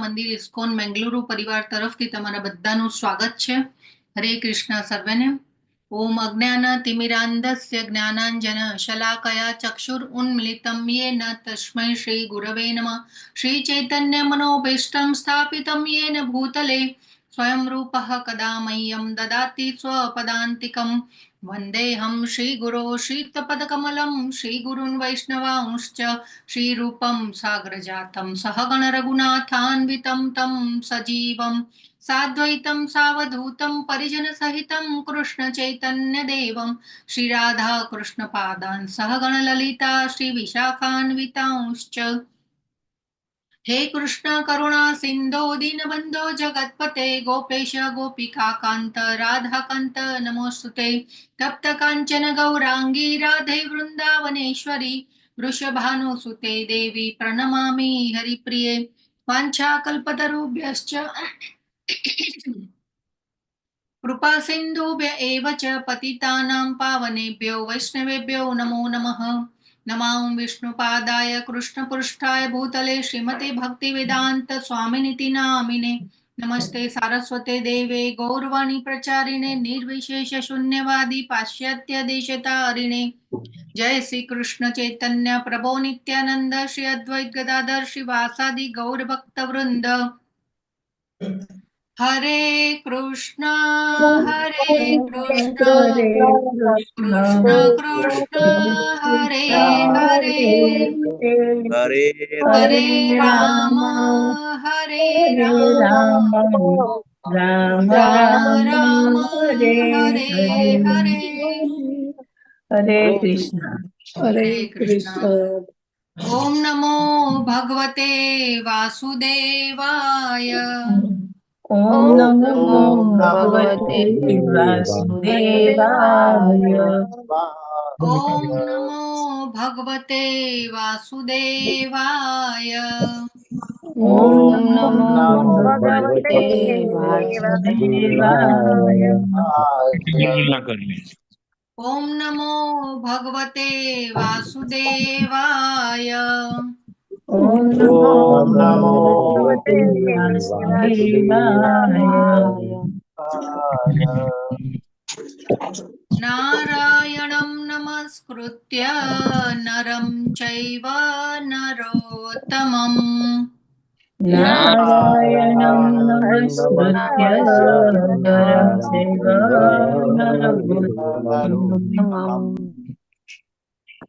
મંદિર ઇસ્કોન મેંગલુરુ પરિવાર તરફથી તમારા બધાનું સ્વાગત છે. હરે કૃષ્ણ સર્વેને. ઓમ અજ્ઞાનતિમિરાન્ધસ્ય જ્ઞાનાંજન શલાકયા ચક્ષુરુન્મિલિतं येन તસ્મૈ શ્રી ગુરવે નમઃ. શ્રી ચૈતન્ય મનોભીષ્ટં સ્થાપિतं येन ભૂતલે સ્વયં રૂપઃ કદા મह्यं દદાતિ સ્વપદાન્તિકં. વંદેહં શ્રીગુરો શ્રીયુતપદકમलं શ્રીગુરૂन् વૈષ્ણવાંશ્ચ श्रीरूपं साग्रजातं सहगण रघुनाथान्वितं तं सजीवं साद्वैतं सावधूतं परिजनसहितं कृष्णचैतन्यदेवं श्रीराधा कृष्णपादान् सहगण ललिता श्रीविशाखान्वितांश्च. हे कृष्ण करुणा सिन्धो दीनबन्धो जगत्पते गोपेश गोपिकान्त राधाकान्त नमोस्तुते. तप्त काञ्चन गौरांगी राधे वृन्दावनेश्वरी वृषभानुसुते देवी प्रणमामि हरिप्रिये. वाञ्छाकल्पतरुभ्यश्च कृपा सिन्धुभ्य एव च पतितानां पावनेभ्यो वैष्णवेभ्यो नमो नमः. नमां विष्णुपादाय कृष्णपृष्ठाय भूतले श्रीमते भक्तिवेदान्त स्वामिनिति नामिने. नमस्ते सारस्वते देवे गौरवाणी प्रचारिणे निर्विशेष शून्यवादी पाश्चात्य देशतारिणे. जय श्री कृष्ण चैतन्य प्रभो नित्यानंद श्री अद्वैत गदाधर श्रीवासादि गौर भक्त वृंद. हरे कृष्ण कृष्ण कृष्ण हरे हरे हरे राम राम राम हरे हरे. हरे कृष्ण हरे कृष्ण. ओम नमो भगवते वासुदेवाय. ओम नमो भगवते वासुदेवाय. ओम नमो भगवते वासुदेवाय. ओम नमो भगवते वासुदेवाय. ओम नमो भगवते वासुदेवाय. ओम नमो भगवते वासुदेवाय. नारायणं नमस्कृत्य नरं चैव नरोत्तमम्. नारायणं नमस्कृत्य नरं चैव नरोत्तमम्.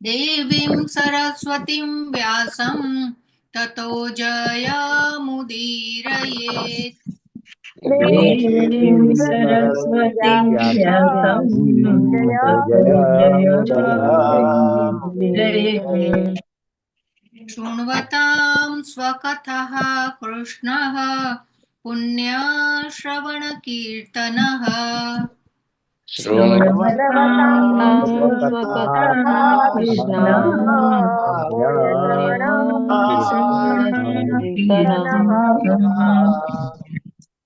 देवीं सरस्वतीं व्यासं ततो जयमुदीरयेत्. देवीं सरस्वतीं व्यासं ततो जयमुदीरयेत्. शृण्वतां स्वकथः कृष्णः पुण्यश्रवणकीर्तनः.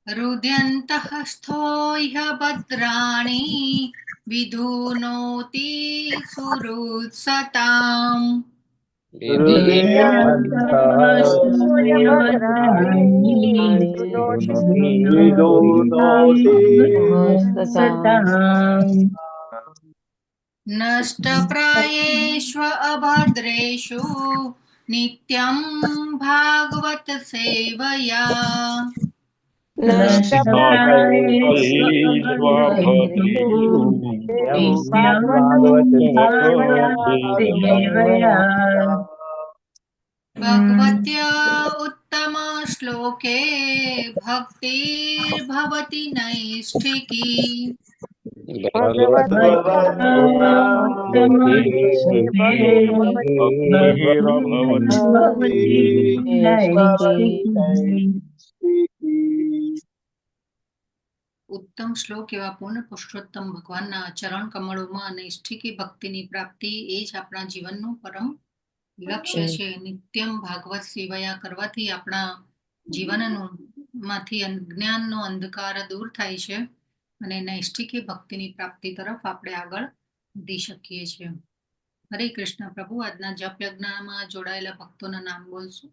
हृद्यन्तः स्थो ह्य भद्राणि विधुनोति सुहृत्सताम्. नष्टप्रायेष्व अभद्रेषु नित्यं भागवत सेवया. भगवत्या उत्तम श्लोके भक्तिर्भवति नैष्ठिकी. ઉત્તમ શ્લોક એવા પૂર્ણ પુરુષોત્તમ ભગવાનના ચરણ કમળોમાં નૈષ્ઠિકી ભક્તિની પ્રાપ્તિ એ જ આપણા જીવનનું પરમ લક્ષ્ય છે. નિત્યમ ભાગવત સેવયા કરવાથી આપણા જીવનનું માંથી જ્ઞાનનો અંધકાર દૂર થાય છે અને નૈષ્ઠિકી ભક્તિની પ્રાપ્તિ તરફ આપણે આગળ વધી શકીએ છીએ. હરે કૃષ્ણ. પ્રભુ, આજના જપ યજ્ઞમાં જોડાયેલા ભક્તોના નામ બોલશું.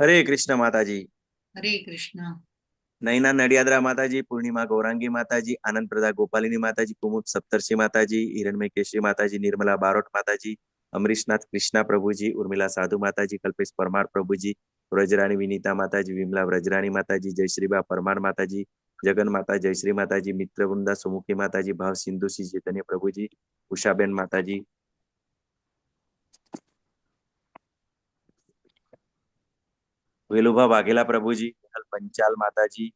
હરે કૃષ્ણ માતાજી. હરે કૃષ્ણ. નૈના નડિયાદરા માતાજી, પૂર્ણિમા ગૌરાંગી માતાજી, આનંદ પ્રદા ગોપાલિની માતાજી, કુમુદ સપ્તર્ષિ માતાજી, હિરણમય કેશરી માતાજી, નિર્મલા બારોટ માતાજી, અમરીશનાથ કૃષ્ણા પ્રભુજી, ઉર્મિલા સાધુ માતાજી, કલ્પેશ પરમાર પ્રભુજી, વ્રજરાણી વિનીતા માતાજી, વિમલા વ્રજરાણી માતાજી, જયશ્રીબા પરમાર માતાજી, જગન માતા જયશ્રી માતાજી, મિત્ર વૃંદા સુમુખી માતાજી, ભાવ સિંધુ શ્રી ચૈતન્ય પ્રભુજી, ઉષાબેન માતાજી, વેલુભા વાઘેલા પ્રભુજી, પંચાલ માતાજી,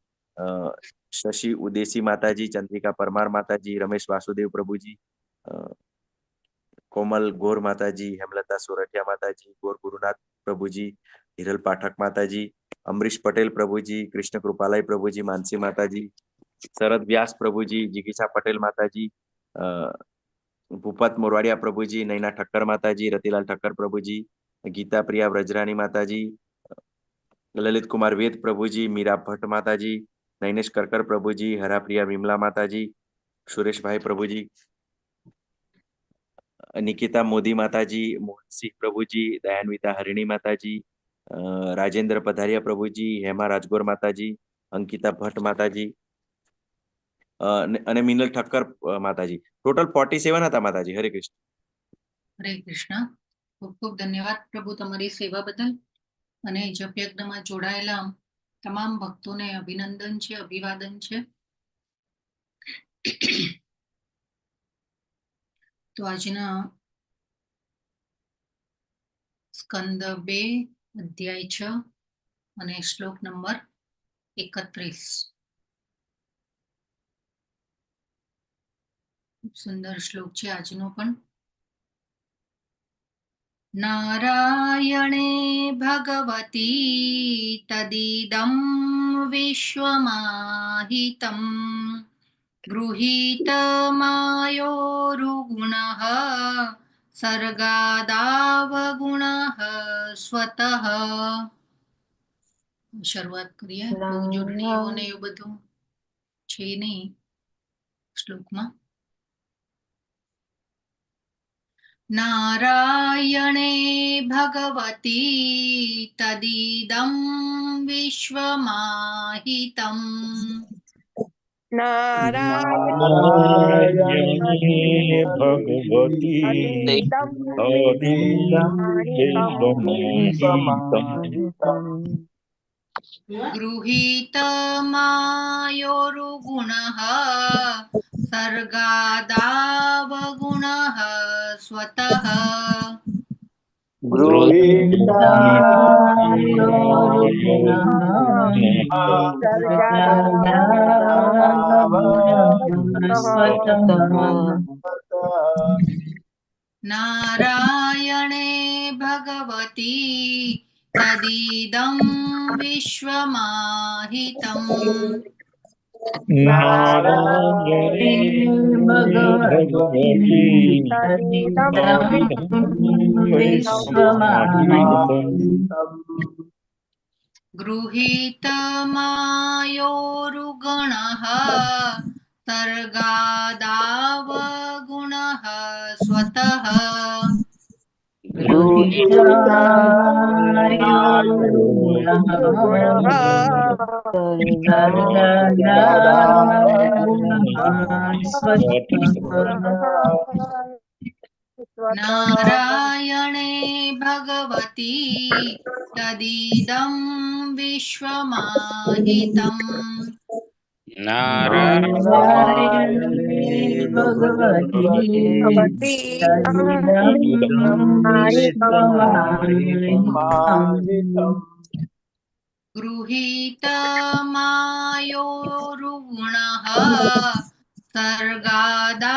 શશી ઉદેસી માતાજી, ચંદ્રિકા પરમાર માતાજી, રમેશ વાસુદેવ પ્રભુજી, કોમલ ગોર માતાજી, હેમલતા સોરઠિયા માતાજી, ગોર ગુરુનાથ પ્રભુજી, હિરલ પાઠક માતાજી, અમરીશ પટેલ પ્રભુજી, કૃષ્ણ કૃપાલય પ્રભુજી, માનસી માતાજી, શરદ વ્યાસ પ્રભુજી, જિગીષા પટેલ માતાજી, ભૂપત મોરવાડિયા પ્રભુજી, નૈના ઠક્કર માતાજી, રતિલાલ ઠક્કર પ્રભુજી, ગીતા પ્રિયા વ્રજરાણી માતાજી, લલિત કુમાર વેદ પ્રભુજી, મીરા ભટ્ટ માતાજી, નૈનેશ કરકર પ્રભુજી, હરાપ્રિયા વિમલા માતાજી, સુરેશભાઈ પ્રભુજી, નિકિતા મોદી માતાજી, મોહનસિંહ પ્રભુજી, દયાન્વિતા હરિણી માતાજી, રાજેન્દ્ર પધારિયા પ્રભુજી, હેમા રાજગોર માતાજી, અંકિતા ભટ્ટ માતાજી અને મિનલ ઠક્કર માતાજી. ટોટલ 47 હતા માતાજી. હરે કૃષ્ણ. હરે કૃષ્ણ. ખૂબ ખૂબ ધન્યવાદ પ્રભુ તમારી સેવા બદલ. અને જપયજ્ઞમાં જોડાયેલા તમામ ભક્તોને અભિનંદન છે, અભિવાદન છે. તો આજના સ્કંદ 2 અધ્યાય 6 અને શ્લોક નંબર 31. ખૂબ સુંદર શ્લોક છે આજનો પણ. નારાયણે ભગવતી તદિદં વિશ્વમાહિતં ગૃહીતમાયોરુગુણઃ સર્ગાદાવગુણઃ સ્વતઃ. શરૂઆત કરીએ. બહુ જોડણીઓ ને એવું બધું છે નહીં શ્લોકમાં. નારાયણે ભગવતી તદિદં વિશ્વમાહિતં નારાયણે ભગવતી ગૃહીતમાયોરુગુણઃ સર્ગાદાવગુણઃ સ્વતઃ. નારાયણે ભગવતી તદિદં વિશ્વમાહિતં ગૃહીતમાયોરુગણઃ સર્ગાદાવગુણઃ સ્વતઃ. નારાયણે ભગવતી તદિદં વિશ્વમાહિતં ગૃહીતમાયોરુગુણઃ સર્ગાદાવગુણઃ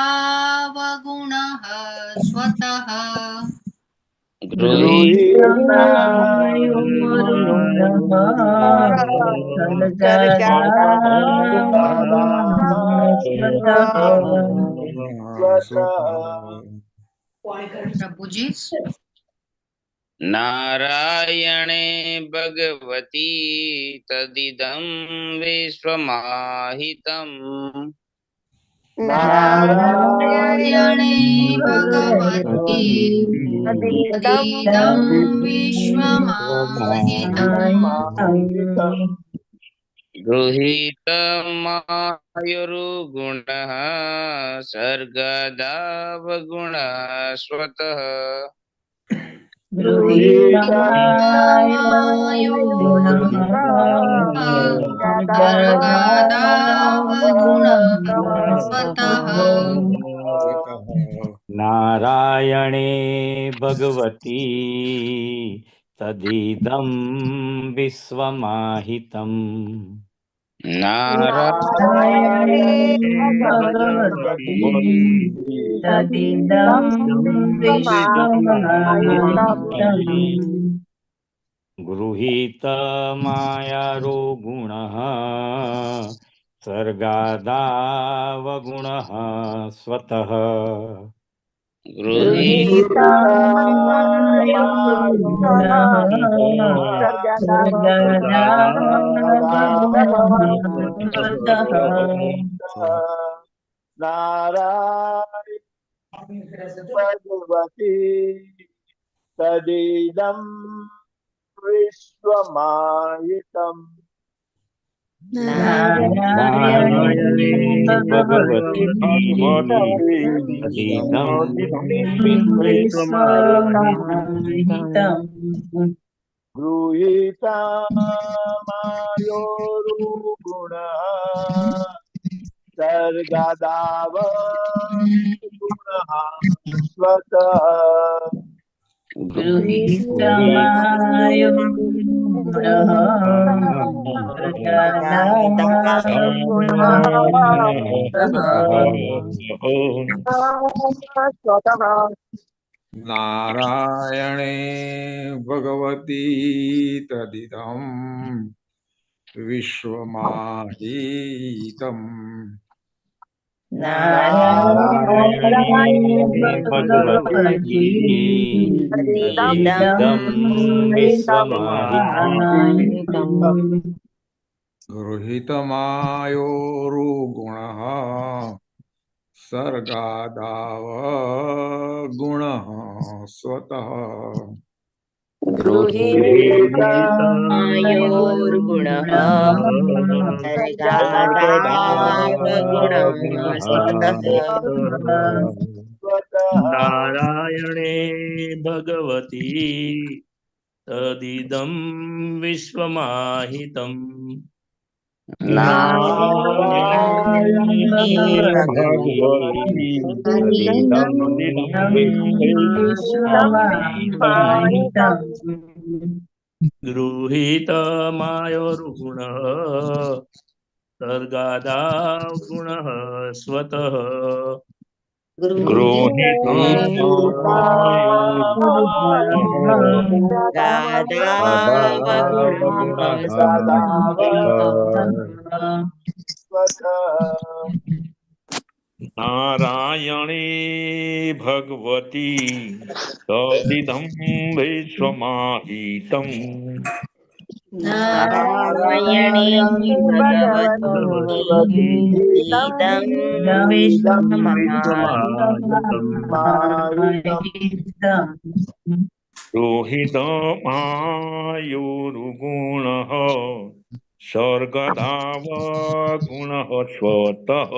સ્વતઃ. પ્રભુજી. નારાયણે ભગવતી તદિદં વિશ્વમાહિતં નારાયણે ભગવતી तदिदं विश्वमाहितम् गृहीतमायुर्गुणः सर्गदावगुणः स्वतः सर्गादावगुणः स्वतः नारायणे भगवती तदिदं विश्वमाहितम् नारायणे भगवती तदिदं विश्वमाहितम् गृहीतमायारोगुणः सर्गादावगुणः स्वतः गृहीतमायुर्गुणः सर्गदावगुणः नारायण भगवती तदिदं विश्वमाहितम् नारायणे भगवती तदिदं विश्वमाहितम् गृहीतमायोरुगुणः सर्गदावगुणः स्वतः गृहीतमायुर्गुणः नारायणे भगवती तदिदं विश्वमाहितम् नारायणे भगवती तदिदं विश्वमाहितम् गृहीतमायोरुगुणः सर्गादावगुणः स्वतः गृहीतमायोर्गुणः सर्गदावगुणः स्वतः नारायणे भगवती तदिदं विश्वमाहितम् नारायणे भगवती तदिदं विश्वमाहितम् गृहीतमायोर्गुणः सर्गादावगुणः स्वतः नारायणे भगवती तदिदं विश्वमाहितम् नारायणे भगवती तदिदं विश्वमाहितम् रोहितमायुर्गुणः सर्गदावगुणः स्वतः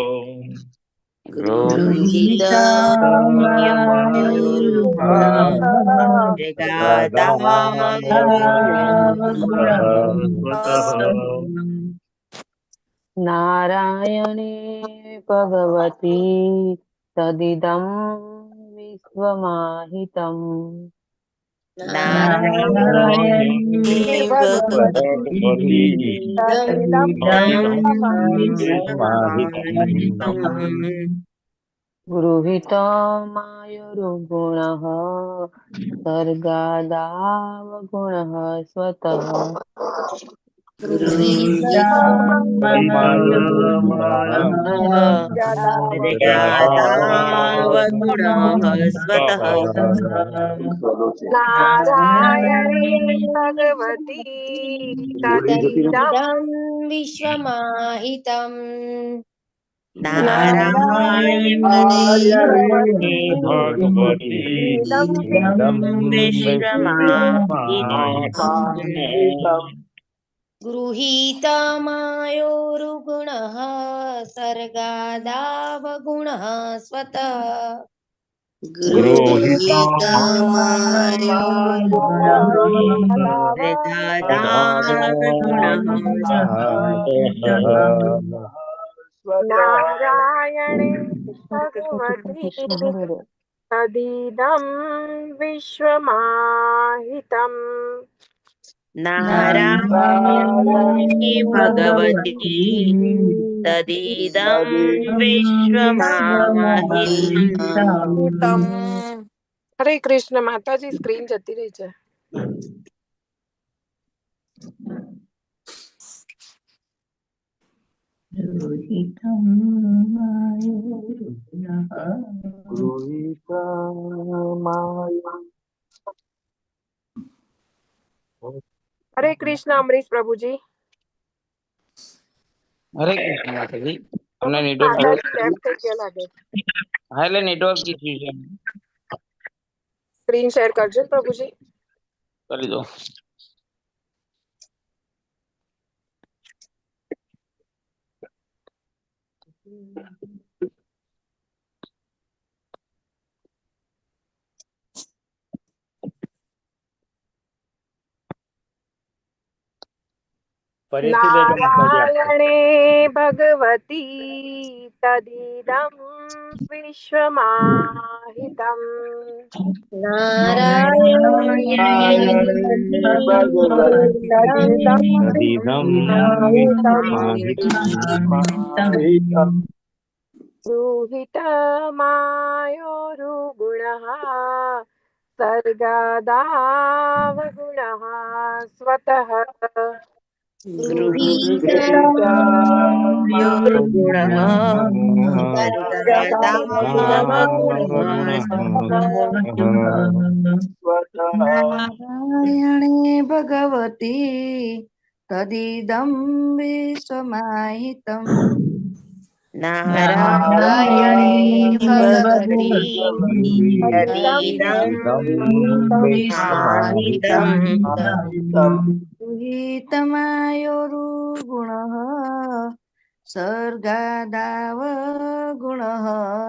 नारायणे भगवती तदिदं विश्वमाहितम् नारायणे भगवती तदिदं विश्वमाहितम् गृहीतमायुर्गुणः सर्गादावगुणः स्वतः नारायणे भगवती तदिदं विश्वमाहितम् નારાયણે ભગવતી તદિદં વિશ્વમાહિતમ ગૃહીતમાયોરુગુણઃ સર્ગાદાવગુણઃ સ્વતઃ નારાયણે ભગવતી તદિદં વિશ્વમાહિતમ નારાયણે ભગવતી તદિદં વિશ્વમાહિતમ. હરે કૃષ્ણ. માતાજી સ્ક્રીન જતી રહી છે. હરે કૃષ્ણ અમરીશ પ્રભુજી. હરે કૃષ્ણ માતાજી. તમને નેટવર્ક માતાજી લેફ્ટ થઈ ગયા લાગે. હા, એટલે નેટવર્ક ઇસ્યુ છે. સ્ક્રીન શેર કરજો ને પ્રભુજી. કરી દો. નારાયણે ભગવતી તદિદં વિશ્વમાહિતમ ગૃહીતમાયોરુગુણઃ સર્ગાદાવગુણઃ સ્વતઃ નારાયણે ભગવતી તદિદં વિશ્વમાહિતમ નારાયણે ભગવતી તદિદં વિશ્વમાહિતમ. ગૃહીતમાયોરુગુણઃ સર્ગાદાવગુણઃ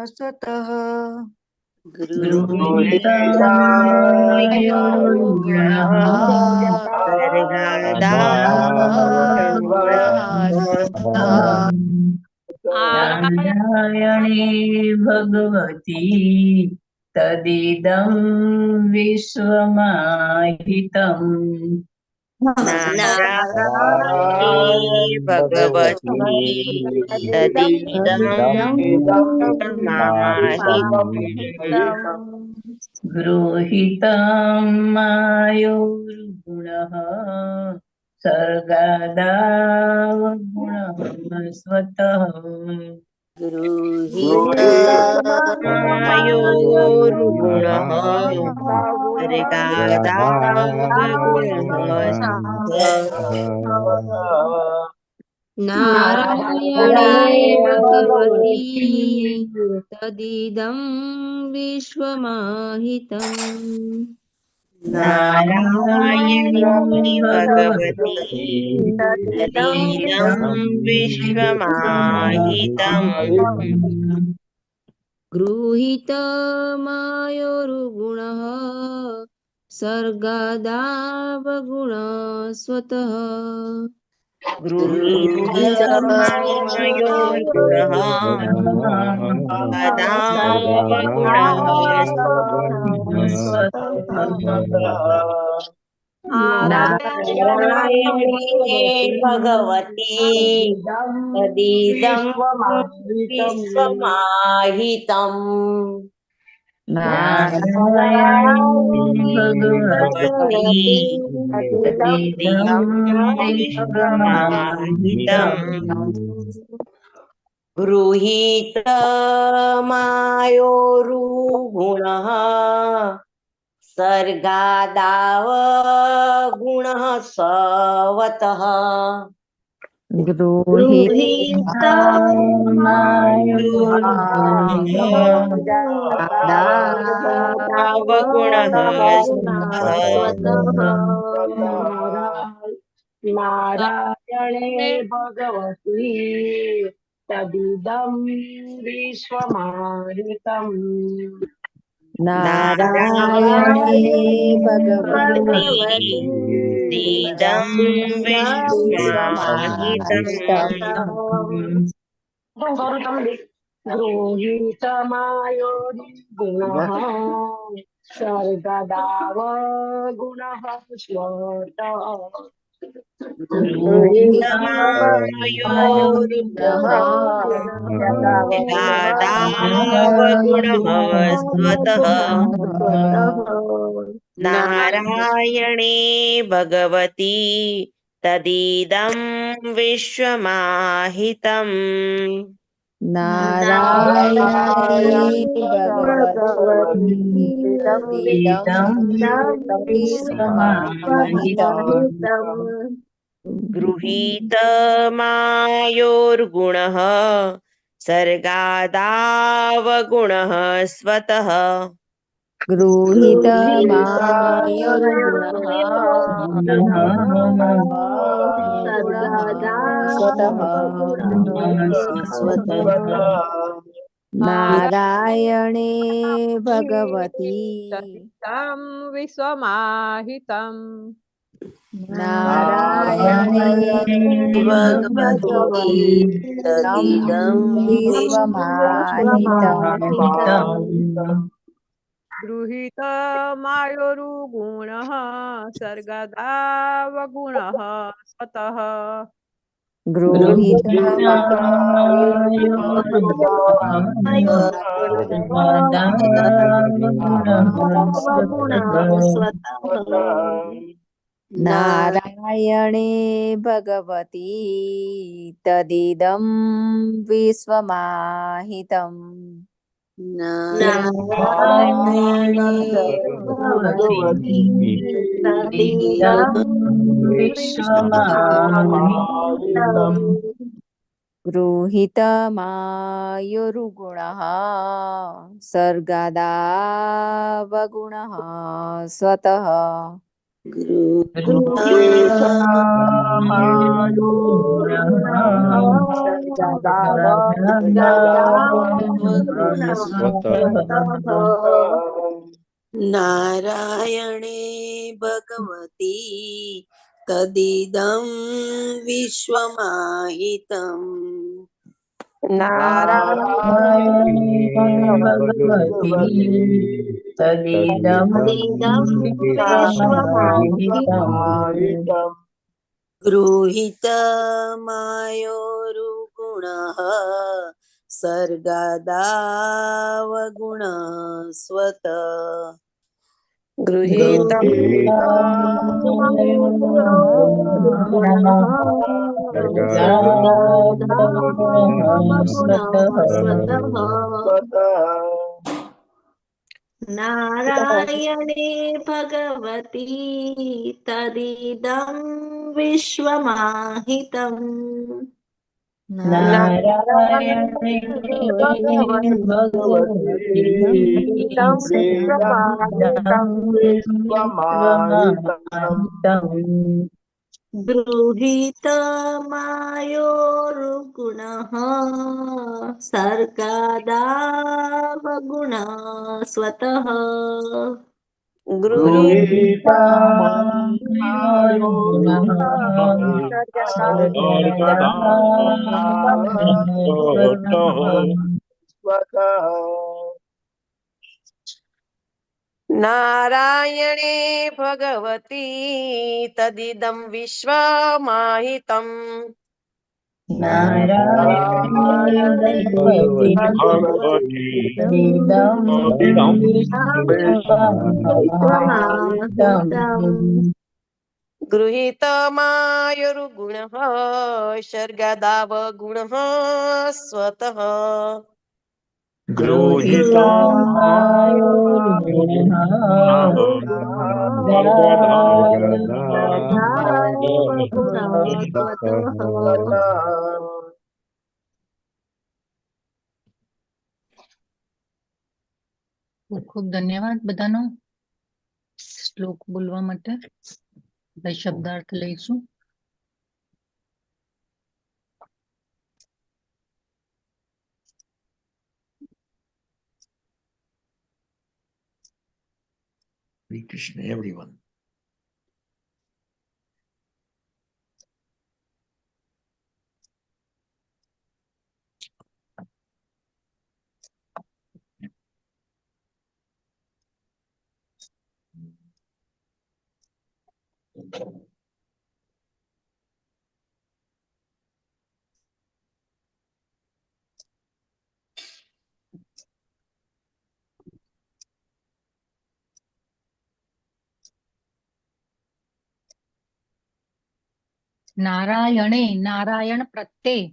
સ્વતઃ નારાયણે ભગવતી તદિદં વિશ્વમાહિતમ. નારાયણે ભગવતી તદિદં વિશ્વમાહિતમ. ગૃહીતમાયોરુગુણઃ સર્ગાદાવગુણઃ સ્વતઃ ગૃહીતમાયોરુગુણઃ નારાયણે ભગવતી તદિદં વિશ્વમાહિતમ નારાયણે ભગવતી તદિદં વિશ્વમાહિતમ. ગૃહીતમાયોરુગુણઃ સર્ગાદાવગુણઃ સ્વતઃ નારાયણે ભગવતી તદિદં વિશ્વમાહિતમ. નારાયણે ભગવતી તદિદં વિશ્વમાહિતમ. ગૃહીતમાયોરુગુણઃ સર્ગાદાવગુણઃ સ્વતઃ सर्गदावगुणः स्वतः नारायणे भगवती तदिदं विश्वमाहितम् नारायणे भगवती तीदं विश्वमाहितम् गृहीतमायोर्गुणः सर्गदावगुणः स्वतः गृहीतमायोरुगुणः दादावगुणः स्वतः नारायणे भगवती तदिदं विश्वमाहितम् नारायणे भगवती तदिदं विश्वमाहितम् गृहीतमायोर्गुणः सर्गादावगुणः स्वतः नारायणे भगवती तदिदं विश्वमाहितम् नारायणे भगवती तदिदं विश्वमाहितम् गृहीतमायोरुगुणः सर्गदावगुणः स्वतः नारायणे भगवती तदिदं विश्वमाहितम् नारायणे भगवती तदिदं विश्वमाहितम् गृहीतमायोरुगुणः सर्गदावगुणः स्वतः नारायणे भगवती तदिदं विश्वमाहितम् नारायणे भगवती तदिदं विश्वमाहितम् गृहीतमायोरुगुणः सर्गदावगुणः स्वतः नारायणे भगवती तदिदं विश्वमाहितम् नारायणे भगवती गृहीतमायोरुगुणः सर्गदावगुणः स्वतः नारायणे भगवती तदिदं विश्वमाहितम् नारायणे भगवती तदिदं गृहीतमायोरुगुणः सर्गदावगुणः स्वतः ખૂબ ખૂબ ધન્યવાદ બધાનો શ્લોક બોલવા માટે. આપણે શબ્દાર્થ લઈશું. Hare Krishna, everyone. નારાયણે નારાયણ પ્રત્યે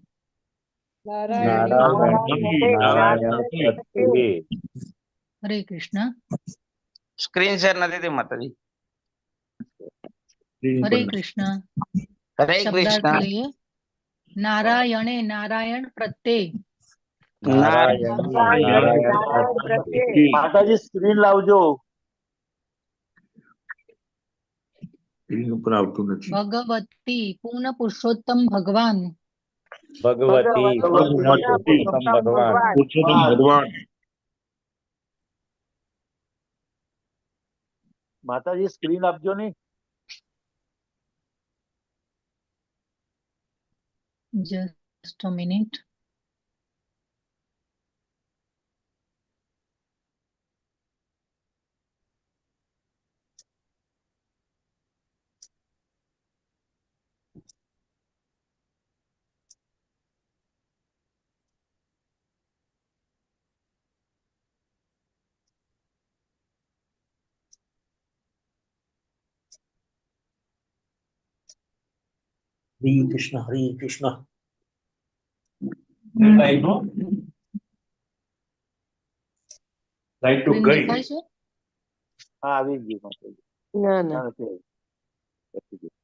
હરે કૃષ્ણ. સ્ક્રીન શેર નથી થઈ માતાજી. હરે કૃષ્ણ. હરે શબ્દાર્થ કૃષ્ણ. લઈએ. નારાયણે નારાયણ પ્રત્યે માતાજી સ્ક્રીન લાવજો. સ્ક્રીન ઉપર આવતું નથી. ભગવતી પૂર્ણ પુરુષોત્તમ ભગવાન ભગવાન માતાજી સ્ક્રીન આપજો ને. Just a minute. Hare Krishna, Hare Krishna. Light તો સ્ક્રીન ગઈ. દેખાય છે? હા, આવી ગયું માતાજી. ના ના નથી આવી. પતી ગયું.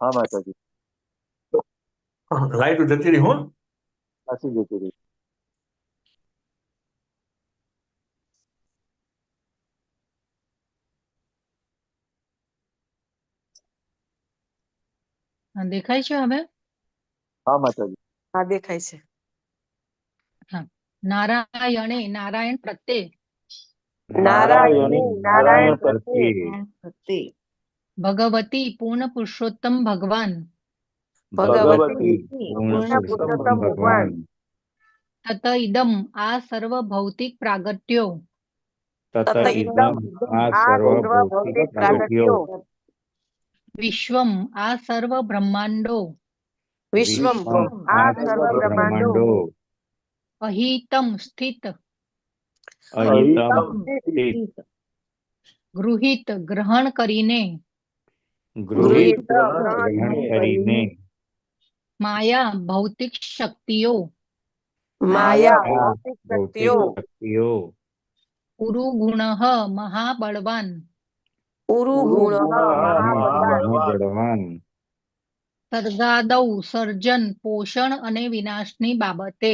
હા માતાજી, લાઈટ જતી રહી હો. પાછી જતી રહી. હા, દેખાય છે હવે? હા માતાજી. હા દેખાય છે. હા. નારાયણે નારાયણ પ્રત્યે નારાયણે નારાયણ પ્રત્યે પ્રત્યે ભગવતી પૂર્ણ પુરુષોત્તમ ભગવાન ભગવતી પૂર્ણ પુરુષોત્તમ ભગવાન તત ઇદમ આ સર્વ ભૌતિક પ્રાગટ્યો તત ઇદમ આ સર્વ ભૌતિક પ્રાગટ્યો વિશ્વમ આ સર્વ બ્રહ્માંડો વિશ્વમ આ સર્વ બ્રહ્માંડો અહિતમ સ્થિત ગૃહિત ગ્રહણ કરીને ગૃહિત ગ્રહણ કરીને માયા ભૌતિક શક્તિઓ માયા ભૌતિક શક્તિઓ ઉરુ ગુણ મહાબળવાન ઉરુ ગુણ મહાબળવાન સર્ગાદૌ સર્જન પોષણ અને વિનાશની બાબતે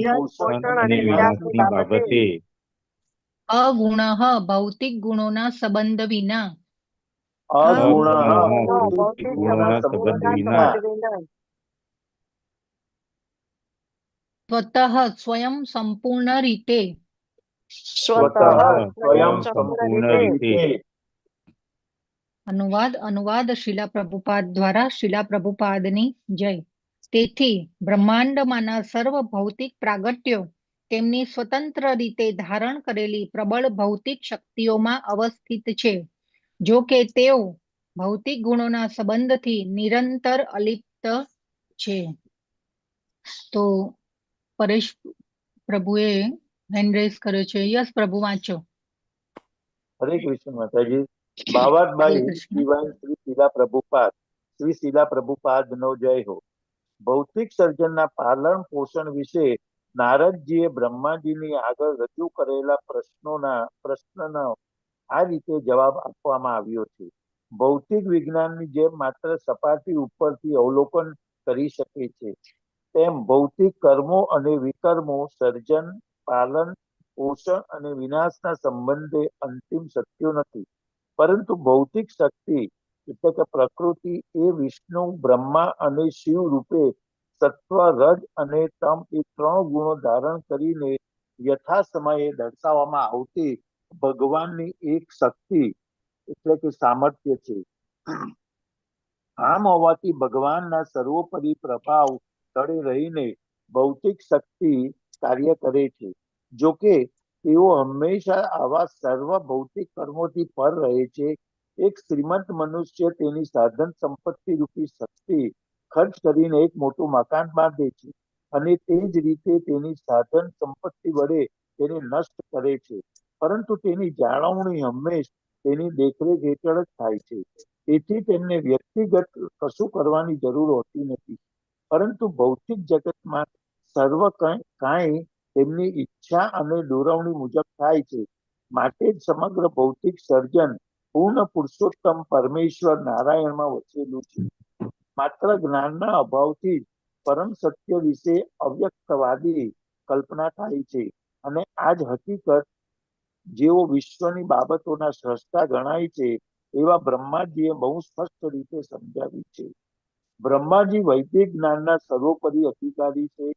પોષણ અને વિનાશની બાબતે અગુણ ભૌતિક ગુણોના સંબંધ વિના અગુણ ભૌતિક ગુણોના સંબંધ વિના સ્વતઃ સ્વયં સંપૂર્ણ રીતે સ્વતઃ સ્વયં સંપૂર્ણ રીતે અનુવાદ શિલા પ્રભુપાદ દ્વારા શિલા પ્રભુપાદની જય. તેથી બ્રહ્માંડમાંના સર્વ ભૌતિક પ્રાગટ્યો તેમની સ્વતંત્ર રીતે ધારણ કરેલી પ્રબળ ભૌતિક શક્તિઓમાં અવસ્થિત છે. જો કે તેઓ ભૌતિક ગુણોના સંબંધથી નિરંતર અલિપ્ત છે. તો પરેશ પ્રભુએ હેન્ડ રેઝ કર્યો છે. યસ પ્રભુ વાંચો. હરે કૃષ્ણ માતાજી. બાવાતભાઈ હરે કૃષ્ણ. શિવાય શ્રી શીલા પ્રભુપાદનો જય હો. ભૌતિક સર્જનના પાલન પોષણ વિશે નારદજીએ બ્રહ્માજીની આગળ રજૂ કરેલા પ્રશ્નનો આ રીતે જવાબ આપવામાં આવ્યો છે. ભૌતિક વિજ્ઞાનની જેમ માત્ર સપાટી ઉપરથી અવલોકન કરી શકે છે, તેમ ભૌતિક કર્મો અને વિકર્મો સર્જન, પાલન, પોષણ અને વિનાશના સંબંધે અંતિમ સત્યો નથી. પરંતુ ભૌતિક શક્તિ એટલે કે પ્રકૃતિ એ વિષ્ણુ, બ્રહ્મા અને શિવ રૂપે સત્વ, રજ અને તમ એ 3 ગુણો ધારણ કરીને યથા સમયે દર્શાવવામાં આવતી ભગવાનની એક શક્તિ એટલે કે સામર્થ્ય છે. આમ હોવાથી ભગવાનના સર્વોપરી પ્રભાવ તળે રહીને ભૌતિક શક્તિ કાર્ય કરે છે. જોકે તેઓ હંમેશા આવા સર્વ ભૌતિક કર્મોથી પર રહે છે. એક શ્રીમંત મનુષ્ય તેની સાધન સંપત્તિ રૂપી શક્તિ ખર્ચ કરીને એક મોટું મકાન બાંધે છે અને તે જ રીતે તેની સાધન સંપત્તિ વડે તેને નષ્ટ કરે છે, પરંતુ તેની જાળવણી હંમેશ તેની દેખરેખ હેઠળ જ થાય છે. તેથી તેમને વ્યક્તિગત કશું કરવાની જરૂર હોતી નથી, પરંતુ ભૌતિક જગતમાં સર્વ કાંઈ તેમની ઈચ્છા અને દોરવણી મુજબ થાય છે. માટે જ સમગ્ર ભૌતિક સર્જન પૂર્ણ પુરુષોત્તમ પરમેશ્વર નારાયણમાં વસેલું છે. માત્ર જ્ઞાનના અભાવથી જ પરમ સત્ય વિશે અવ્યક્તવાદી કલ્પના થાય છે, અને આ જ હકીકત જેઓ વિશ્વની બાબતોના સ્રષ્ટા ગણાય છે એવા બ્રહ્માજીએ બહુ સ્પષ્ટ રીતે સમજાવી છે. બ્રહ્માજી વૈદિક જ્ઞાનના સર્વોપરી અધિકારી છે,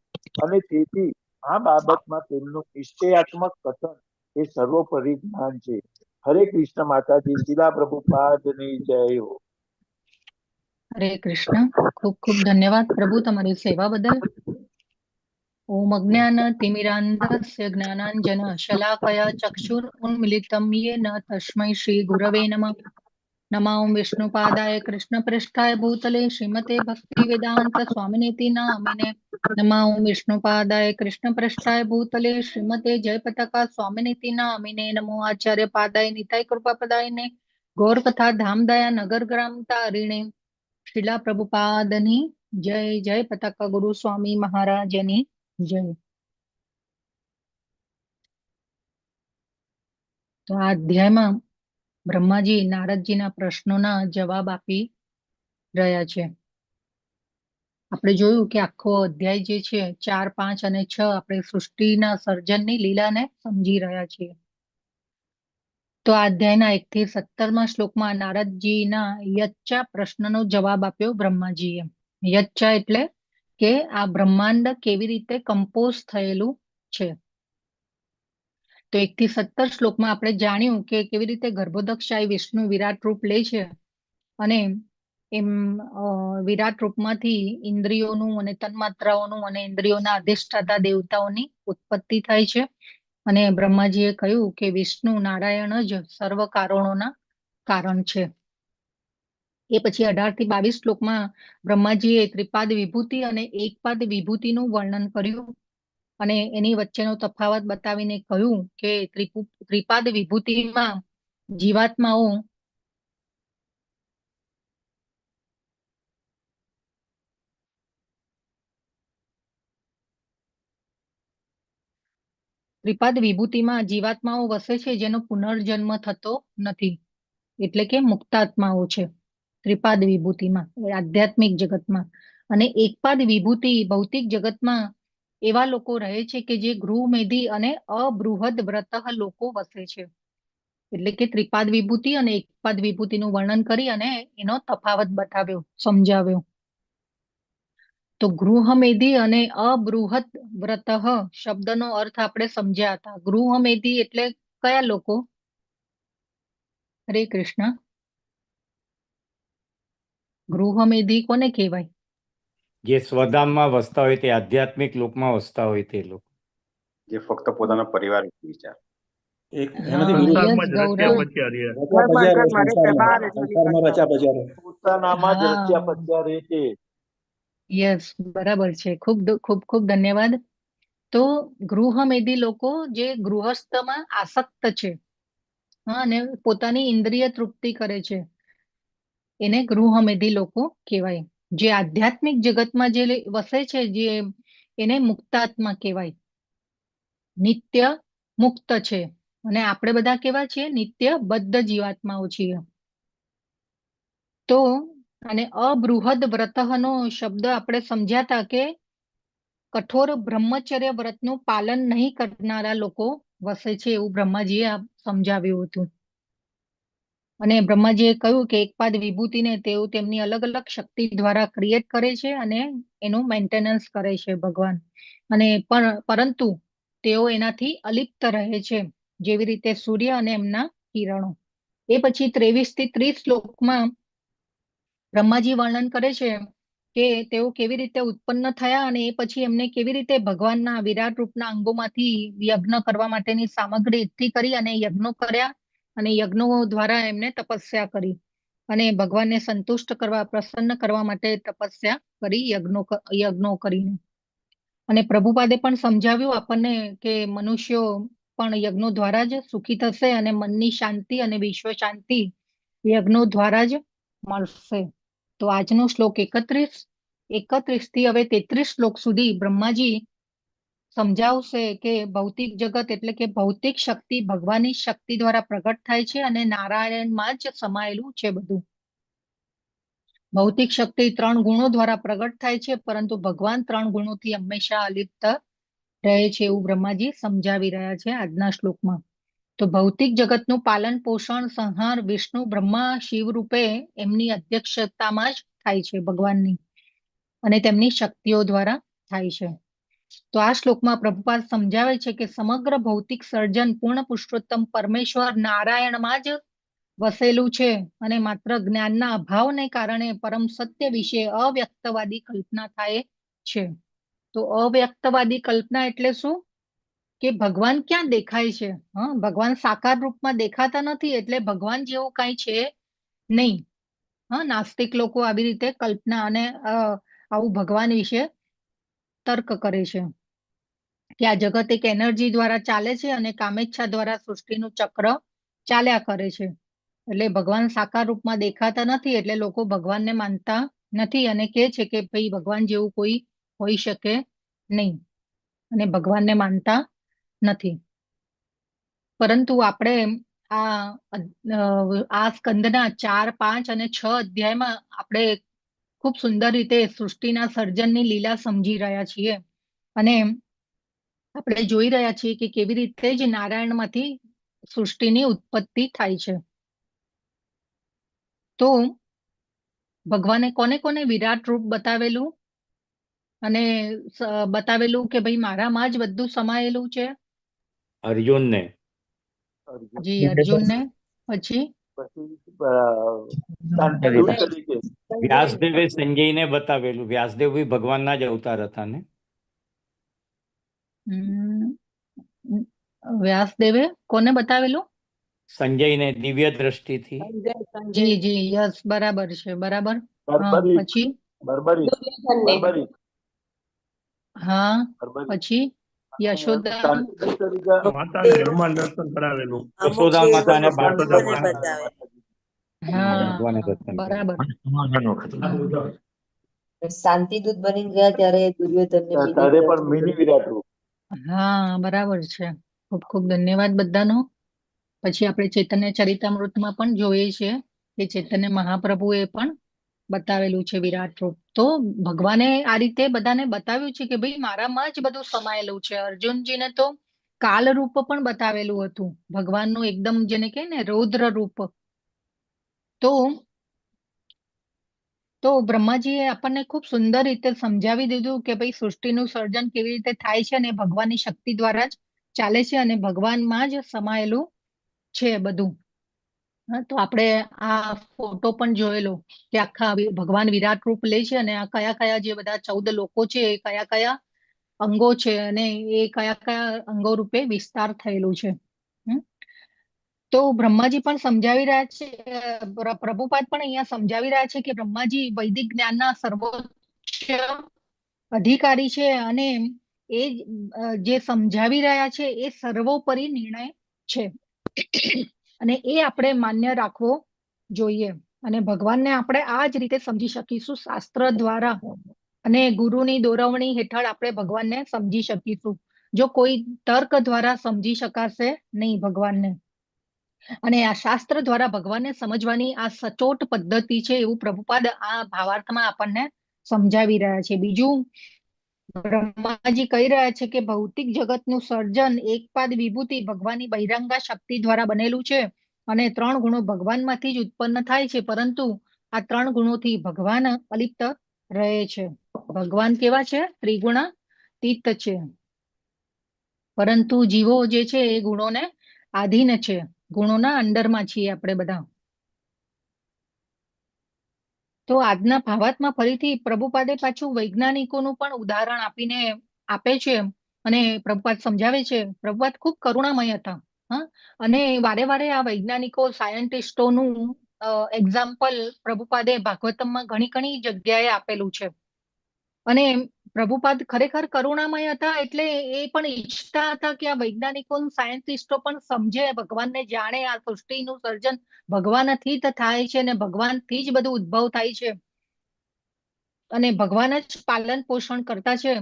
અને તેથી આ બાબતમાં તેમનું નિશ્ચયાત્મક કથન એ સર્વોપરી જ્ઞાન છે. હરે કૃષ્ણ માતાજી. શીલા પ્રભુપાદની જય હો. હરે કૃષ્ણ. ખૂબ ખૂબ ધન્યવાદ પ્રભુ તમારી સેવા બદલ. ઓમ અજ્ઞાનતિમિરાન્ધસ્ય જ્ઞાનાંજન શલાકયા ચક્ષુરુન્મિલિतं येन તસ્मै શ્રી ગુરવે નમઃ. નમઃ ઓમ વિષ્ણુપાદાય કૃષ્ણપ્રેષ્ઠાય ભૂતલે શ્રીમતે ભક્તિવેદાંત સ્વામિનેતિ નામિને. નમઃ ઓમ વિષ્ણુપાદાય કૃષ્ણપ્રેષ્ઠાય ભૂતલે શ્રીમતે જયપતાકા સ્વામિનેતિ નામિને. નમો આચાર્ય પાદાય નિતાય કૃપાપદાયને ગૌરકથા ધામદયા નગર ગ્રામ તારિણે. શ્રીલા પ્રભુપાદની જય. જય પતાકા ગુરુ સ્વામી મહારાજની જય. તો આ અધ્યાયમાં બ્રહ્માજી નારદજીના પ્રશ્નોના જવાબ આપી રહ્યા છે. આપણે જોયું કે આખો અધ્યાય જે છે 4, 5 અને 6 આપણે સૃષ્ટિના સર્જનની લીલાને સમજી રહ્યા છીએ. તો આ અધ્યાયના 1 થી 17મા શ્લોકમાં નારદજીના યચ્ચા પ્રશ્નનો જવાબ આપ્યો બ્રહ્માજીએ. યચ્ચા એટલે કે આ બ્રહ્માંડ કેવી રીતે કમ્પોઝ થયેલું છે. તો 1 થી 17 શ્લોકમાં આપણે જાણ્યું કે કેવી રીતે ગર્ભોદક્ષાય વિષ્ણુ વિરાટ રૂપ લે છે અને એમ વિરાટ રૂપમાંથી ઇન્દ્રિયોનું અને તન્માત્રાઓનું અને ઇન્દ્રિયોના અધિષ્ઠાતા દેવતાઓની ઉત્પત્તિ થાય છે. અને બ્રહ્માજીએ કહ્યું કે વિષ્ણુ નારાયણ જ સર્વ કારણોના કારણ છે. એ પછી 18 થી 22 શ્લોકમાં બ્રહ્માજીએ ત્રિપાદ વિભૂતિ અને એકપાદ વિભૂતિનું વર્ણન કર્યું અને એની વચ્ચેનો તફાવત બતાવીને કહ્યું કે ત્રિપાદ વિભૂતિમાં જીવાત્માઓ વસે છે જેનો પુનર્જન્મ થતો નથી, એટલે કે મુક્તાત્માઓ છે ત્રિપાદ વિભૂતિમાં આધ્યાત્મિક જગતમાં. અને એકપાદ વિભૂતિ ભૌતિક જગતમાં એવા લોકો રહે છે કે જે ગૃહમેધી અને અબૃહદ વ્રત લોકો વસે છે. એટલે કે ત્રિપાદ વિભૂતિ અને એકપાદ વિભૂતિનું વર્ણન કરી અને એનો તફાવત બતાવ્યો, સમજાવ્યો. તો ગૃહમેધી અને અબૃહદ વ્રત શબ્દનો અર્થ આપણે સમજ્યા હતા. ગૃહમેધી એટલે કયા લોકો? હરે કૃષ્ણ. ગૃહમેધી કોને કહેવાય? જે સ્વધામમાં વસતા હોય તે આધ્યાત્મિક લોકમાં વસતા હોય તે લોકો. જે ફક્ત પોતાનો પરિવાર વિચાર. પોતાનામાં જ રચ્યા પચ્યા રહે છે. યસ, બરાબર છે. ખૂબ ખૂબ ખૂબ ધન્યવાદ. તો ગૃહમેધી લોકો જે ગૃહસ્થમાં આસક્ત છે, હા, અને પોતાની ઇન્દ્રિય તૃપ્તિ કરે છે એને ગૃહમેધી લોકો કહેવાય. જે આધ્યાત્મિક જગતમાં જે વસે છે જે એને મુક્તાત્મા કહેવાય, નિત્ય મુક્ત છે. અને આપણે બધા કેવા છીએ? નિત્ય બદ્ધ જીવાત્માઓ છીએ. તો અને અબૃહદ વ્રતઃનો શબ્દ આપણે સમજ્યા હતા કે કઠોર બ્રહ્મચર્ય વ્રતનું પાલન નહીં કરનારા લોકો વસે છે, એવું બ્રહ્માજીએ સમજાવ્યું હતું. અને બ્રહ્માજીએ કહ્યું કે એકપાદ વિભૂતિને તેઓ તેમની અલગ અલગ શક્તિ દ્વારા ક્રિએટ કરે છે અને એનું મેન્ટેનન્સ કરે છે ભગવાન. અને પરંતુ તેઓ એનાથી અલિપ્ત રહે છે, જેવી રીતે સૂર્ય અને એમના કિરણો. એ પછી 23 થી 30 શ્લોકમાં બ્રહ્માજી વર્ણન કરે છે કે તેઓ કેવી રીતે ઉત્પન્ન થયા અને એ પછી એમને કેવી રીતે ભગવાનના વિરાટ રૂપના અંગોમાંથી યજ્ઞ કરવા માટેની સામગ્રી એકઠી કરી અને યજ્ઞો કર્યા અને યજ્ઞો દ્વારા એમને તપસ્યા કરી અને ભગવાનને સંતુષ્ટ કરવા, પ્રસન્ન કરવા માટે તપસ્યા કરી, યજ્ઞો કરીને. અને પ્રભુપાદે પણ સમજાવ્યું આપણને કે મનુષ્યો પણ યજ્ઞો દ્વારા જ સુખી થશે અને મનની શાંતિ અને વિશ્વ શાંતિ યજ્ઞો દ્વારા જ મળશે. તો આજનો શ્લોક 31 થી હવે 33 શ્લોક સુધી બ્રહ્માજી સમજાવશે કે ભૌતિક જગત એટલે કે ભૌતિક શક્તિ ભગવાનની શક્તિ દ્વારા પ્રગટ થાય છે અને નારાયણમાં જ સમાયેલું છે બધું. ભૌતિક શક્તિ 3 ગુણો દ્વારા પ્રગટ થાય છે, પરંતુ ભગવાન 3 ગુણોથી હંમેશા અલિપ્ત રહે છે, એવું બ્રહ્માજી સમજાવી રહ્યા છે આજના શ્લોકમાં. તો ભૌતિક જગતનું પાલન પોષણ સંહાર વિષ્ણુ બ્રહ્મા શિવ રૂપે એમની અધ્યક્ષતામાં જ થાય છે ભગવાનની, અને તેમની શક્તિઓ દ્વારા થાય છે. તો આ શ્લોકમાં પ્રભુપાદ સમજાવે છે કે સમગ્ર ભૌતિક સર્જન પૂર્ણ પુરુષોત્તમ પરમેશ્વર નારાયણમાં જ વસેલું છે અને માત્ર જ્ઞાનના અભાવને કારણે પરમ સત્ય વિશે અવ્યક્તવાદી કલ્પના થાય છે. તો અવ્યક્તવાદી કલ્પના એટલે શું? કે ભગવાન ક્યાં દેખાય છે? ભગવાન સાકાર રૂપમાં દેખાતા નથી, એટલે ભગવાન જેવું કઈ છે નહીં. નાસ્તિક લોકો આવી રીતે કલ્પના અને આવું ભગવાન વિશે તર્ક કરે છે કે આ જગત એક એનર્જી દ્વારા ચાલે છે અને કામેચ્છા દ્વારા સૃષ્ટિનું ચક્ર ચાલ્યા કરે છે. એટલે ભગવાન સાકાર રૂપમાં દેખાતા નથી, એટલે લોકો ભગવાનને માનતા નથી અને કહે છે કે ભાઈ ભગવાન જેવું કોઈ હોઈ શકે નહીં, અને ભગવાનને માનતા નથી. પરંતુ આપણે આ સ્કંદના 4, 5 અને 6 અધ્યાયમાં આપણે ખૂબ સુંદર રીતે સૃષ્ટિના સર્જનની લીલા સમજી રહ્યા છીએ અને આપણે જોઈ રહ્યા છીએ કે કેવી રીતે જ નારાયણમાંથી સૃષ્ટિની ઉત્પત્તિ થાય છે. તો ભગવાને કોને કોને વિરાટ રૂપ બતાવેલું અને બતાવેલું કે ભાઈ મારામાં જ બધું સમાયેલું છે? અર્જુનને. જી, અર્જુનને. પછી વ્યાસદેવે સંજયને બતાવેલું. વ્યાસદેવ બી ભગવાનના જ અવતાર હતા ને? વ્યાસદેવે કોને બતાવેલું? સંજયને દિવ્ય દ્રષ્ટિથી. જી જી, યસ, બરાબર છે, બરાબર. પછી હા, પછી યશોદા માતાને ઘરમાં દર્શન કરાવેલું. યશોદા માતાને બરાબર. શાંતિદૂત બની ગયા ત્યારે દુર્યોધનને હા, બરાબર છે. ખૂબ ખૂબ ધન્યવાદ બધાનો. પછી આપણે ચૈતન્ય ચરિતામૃતમાં પણ જોઈએ છીએ કે ચૈતન્ય મહાપ્રભુએ પણ બતાવેલું છે વિરાટ રૂપ. તો ભગવાને આ રીતે બધાને બતાવ્યું છે કે ભાઈ મારામાં જ બધું સમાયેલું છે. અર્જુનજીને તો કાલ રૂપ પણ બતાવેલું હતું, ભગવાનનું એકદમ જેને કહે ને રૌદ્ર રૂપ. તો બ્રહ્માજીએ આપણને ખૂબ સુંદર રીતે સમજાવી દીધું કે ભાઈ સૃષ્ટિનું સર્જન કેવી રીતે થાય છે અને ભગવાનની શક્તિ દ્વારા જ ચાલે છે અને ભગવાનમાં જ સમાયેલું છે બધું. તો આપણે આ ફોટો પણ જોયેલો કે આખા ભગવાન વિરાટ રૂપ લે છે અને આ કયા કયા જે બધા 14 લોકો છે એ કયા કયા અંગો છે અને એ કયા કયા અંગો રૂપે વિસ્તાર થયેલું છે. તો બ્રહ્માજી પણ સમજાવી રહ્યા છે, પ્રભુપાદ પણ અહીંયા સમજાવી રહ્યા છે કે બ્રહ્માજી વૈદિક જ્ઞાનના સર્વોચ્ચ અધિકારી છે અને એ જે સમજાવી રહ્યા છે એ સર્વોપરી નિર્ણય છે. અને એ આપણે માન્ય રાખવો જોઈએ. અને ભગવાનને આપણે આ જ રીતે સમજી શકીશું, શાસ્ત્ર દ્વારા અને ગુરુની દોરવણી હેઠળ આપણે ભગવાનને સમજી શકીશું. જો કોઈ તર્ક દ્વારા સમજી શકાશે નહીં ભગવાનને. અને આ શાસ્ત્ર દ્વારા ભગવાનને સમજવાની આ સચોટ પદ્ધતિ છે એવું પ્રભુપાદ આ ભાવાર્થમાં આપણને સમજાવી રહ્યા છે. બીજું, બ્રહ્માજી કહી રહ્યા છે કે ભૌતિક જગતનું સર્જન એકપાદ વિભૂતિ ભગવાનની બહિરંગા શક્તિ દ્વારા બનેલું છે અને 3 ગુણો ભગવાનમાંથી જ ઉત્પન્ન થાય છે, પરંતુ આ 3 ગુણોથી ભગવાન અલિપ્ત રહે છે. ભગવાન કેવા છે? ત્રિગુણાતીત છે, પરંતુ જીવો જે છે એ ગુણોને આધીન છે, ગુણોના અંડરમાં છીએ આપણે બધા. તો આજના ભાવાર્થમાં ફરીથી પ્રભુપાદે પાછું વૈજ્ઞાનિકોનું પણ ઉદાહરણ આપે છે અને પ્રભુપાદ સમજાવે છે. પ્રભુપાદ ખૂબ કરુણામય હતા. અને વારે વારે આ વૈજ્ઞાનિકો, સાયન્ટિસ્ટોનું એક્ઝામ્પલ પ્રભુપાદે ભાગવતમમાં ઘણી જગ્યાએ આપેલું છે. અને પ્રભુપાદ ખરેખર કરુણામય હતા, એટલે એ પણ ઈચ્છતા હતા કે આ વૈજ્ઞાનિકો, સાયન્ટિસ્ટો પણ સમજે, ભગવાનને જાણે. આ સૃષ્ટિનું સર્જન ભગવાનથી જ થાય છે અને ભગવાનથી જ બધું ઉદ્ભવ થાય છે અને ભગવાન જ પાલન પોષણ કરતા છે.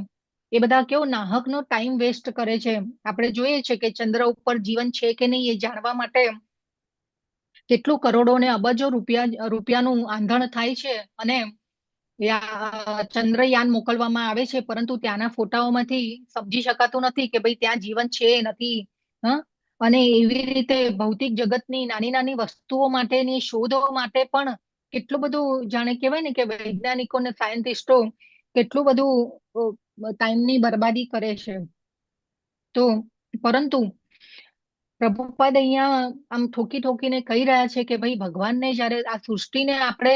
એ બધા કેવો નાહકનો ટાઈમ વેસ્ટ કરે છે. આપણે જોઈએ છે કે ચંદ્ર ઉપર જીવન છે કે નહીં એ જાણવા માટે કેટલું કરોડો ને અબજો રૂપિયાનું આંધણ થાય છે અને ચંદ્રયાન મોકલવામાં આવે છે, પરંતુ ત્યાંના ફોટાઓમાંથી સમજી શકાતું નથી કે ભાઈ ત્યાં જીવન છે નથી. અને એવી રીતે ભૌતિક જગતની નાની વસ્તુઓ માટેની શોધો માટે પણ કેટલું બધું, જાણે કહેવાય ને કે વૈજ્ઞાનિકો ને સાયન્ટિસ્ટો કેટલું બધું ટાઈમની બરબાદી કરે છે. તો પરંતુ પ્રભુપાદ અહીંયા આમ ઠોકીને કહી રહ્યા છે કે ભાઈ ભગવાનને જ્યારે આ સૃષ્ટિને આપણે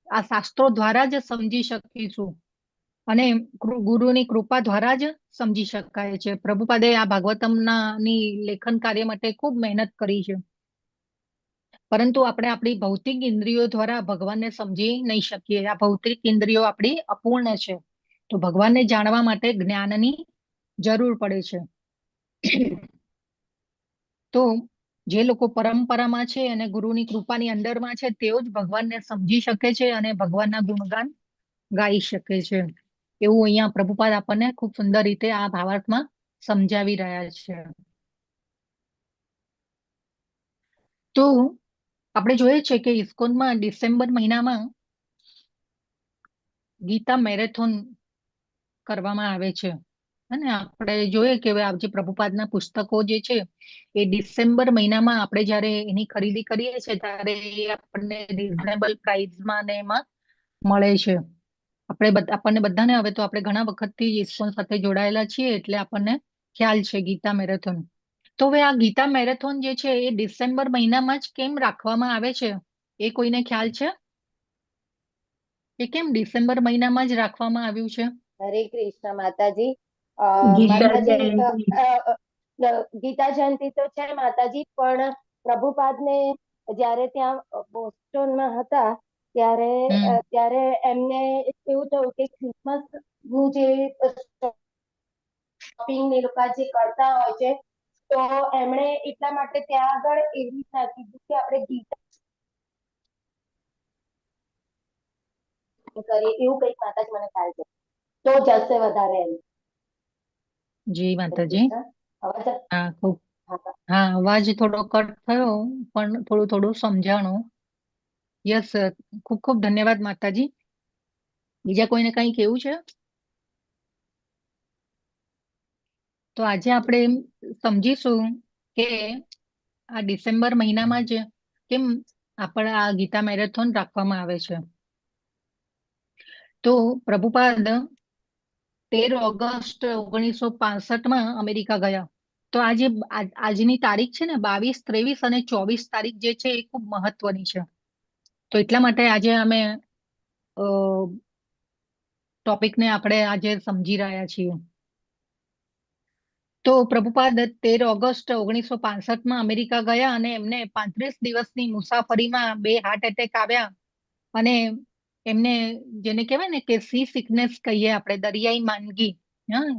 આ શાસ્ત્રો દ્વારા જ સમજી શકીશું અને ગુરુની કૃપા દ્વારા જ સમજી શકાય છે. પ્રભુપાદે આ ભાગવતમની લેખન કાર્ય માટે ખૂબ મહેનત કરી છે, પરંતુ આપણે આપણી ભૌતિક ઇન્દ્રિયો દ્વારા ભગવાનને સમજી નહીં શકીએ. આ ભૌતિક ઇન્દ્રિયો આપણી અપૂર્ણ છે, તો ભગવાનને જાણવા માટે જ્ઞાનની જરૂર પડે છે. તો જે લોકો પરંપરામાં છે અને ગુરુની કૃપાની અંડરમાં છે તેઓ જ ભગવાનને સમજી શકે છે અને ભગવાનના ગુણગાન ગાઈ શકે છે. એવું અહીંયા પ્રભુપાદ આપણને ખૂબ સુંદર રીતે આ ભાવાર્થમાં સમજાવી રહ્યા છે. તો આપણે જોઈએ છે કે ઇસ્કોનમાં ડિસેમ્બર મહિનામાં ગીતા મેરેથોન કરવામાં આવે છે. અને આપણે જોઈએ કે જે પ્રભુપાદના પુસ્તકો જે છે એ ડિસેમ્બર મહિનામાં આપણે જ્યારે એની ખરીદી કરીએ છીએ ત્યારે આપણને રિઝનેબલ પ્રાઇસમાં ને એમાં મળે છે. આપણને બધાને હવે તો આપણે ઘણા વખતથી ઇસ્કોન સાથે જોડાયેલા છીએ એટલે આપણને ખ્યાલ છે ગીતા મેરેથોન. તો હવે આ ગીતા મેરેથોન જે છે એ ડિસેમ્બર મહિનામાં જ કેમ રાખવામાં આવે છે એ કોઈને ખ્યાલ છે? એ કેમ ડિસેમ્બર મહિનામાં જ રાખવામાં આવ્યું છે? હરે કૃષ્ણ માતાજી. ગીતા જયંતિ તો છે માતાજી, પણ પ્રભુપાદને જયારે ત્યાં બોસ્ટનમાં હતા ત્યારે એમને એવું થયું કે ક્રિસમસ નું જે શોપિંગ એ લોકો જે કરતા હોય છે, તો એમણે એટલા માટે ત્યાં આગળ એવી રીતના કીધું કે આપણે ગીતા કરીએ, એવું કંઈક માતાજી મને ખ્યાલ છે, તો જશે વધારે એમ. જી માતાજી. હા, અવાજ થોડો કટ થયો પણ થોડું સમજાણું. યસ, ખૂબ ધન્યવાદ માતાજી. બીજા કોઈને કઈ કેવું છે? તો આજે આપણે સમજીશું કે આ ડિસેમ્બર મહિનામાં જ કેમ આપણે આ ગીતા મેરેથોન રાખવામાં આવે છે. તો પ્રભુપાદ 13 ઓગસ્ટ 1965માં અમેરિકા ગયા. તો આજની તારીખ છે ને 22, 23 અને 24 તારીખ જે છે એ ખૂબ મહત્વની છે. તો એટલા માટે આજે અમે ટોપિકને આપણે આજે સમજી રહ્યા છીએ. તો પ્રભુપાદ 13 ઓગસ્ટ 1965માં અમેરિકા ગયા અને એમને 35 દિવસની મુસાફરીમાં 2 હાર્ટ એટેક આવ્યા અને એમને જેને કહેવાય ને કે સી સિકનેસ કહીએ આપણે, દરિયાઈ માંદગી,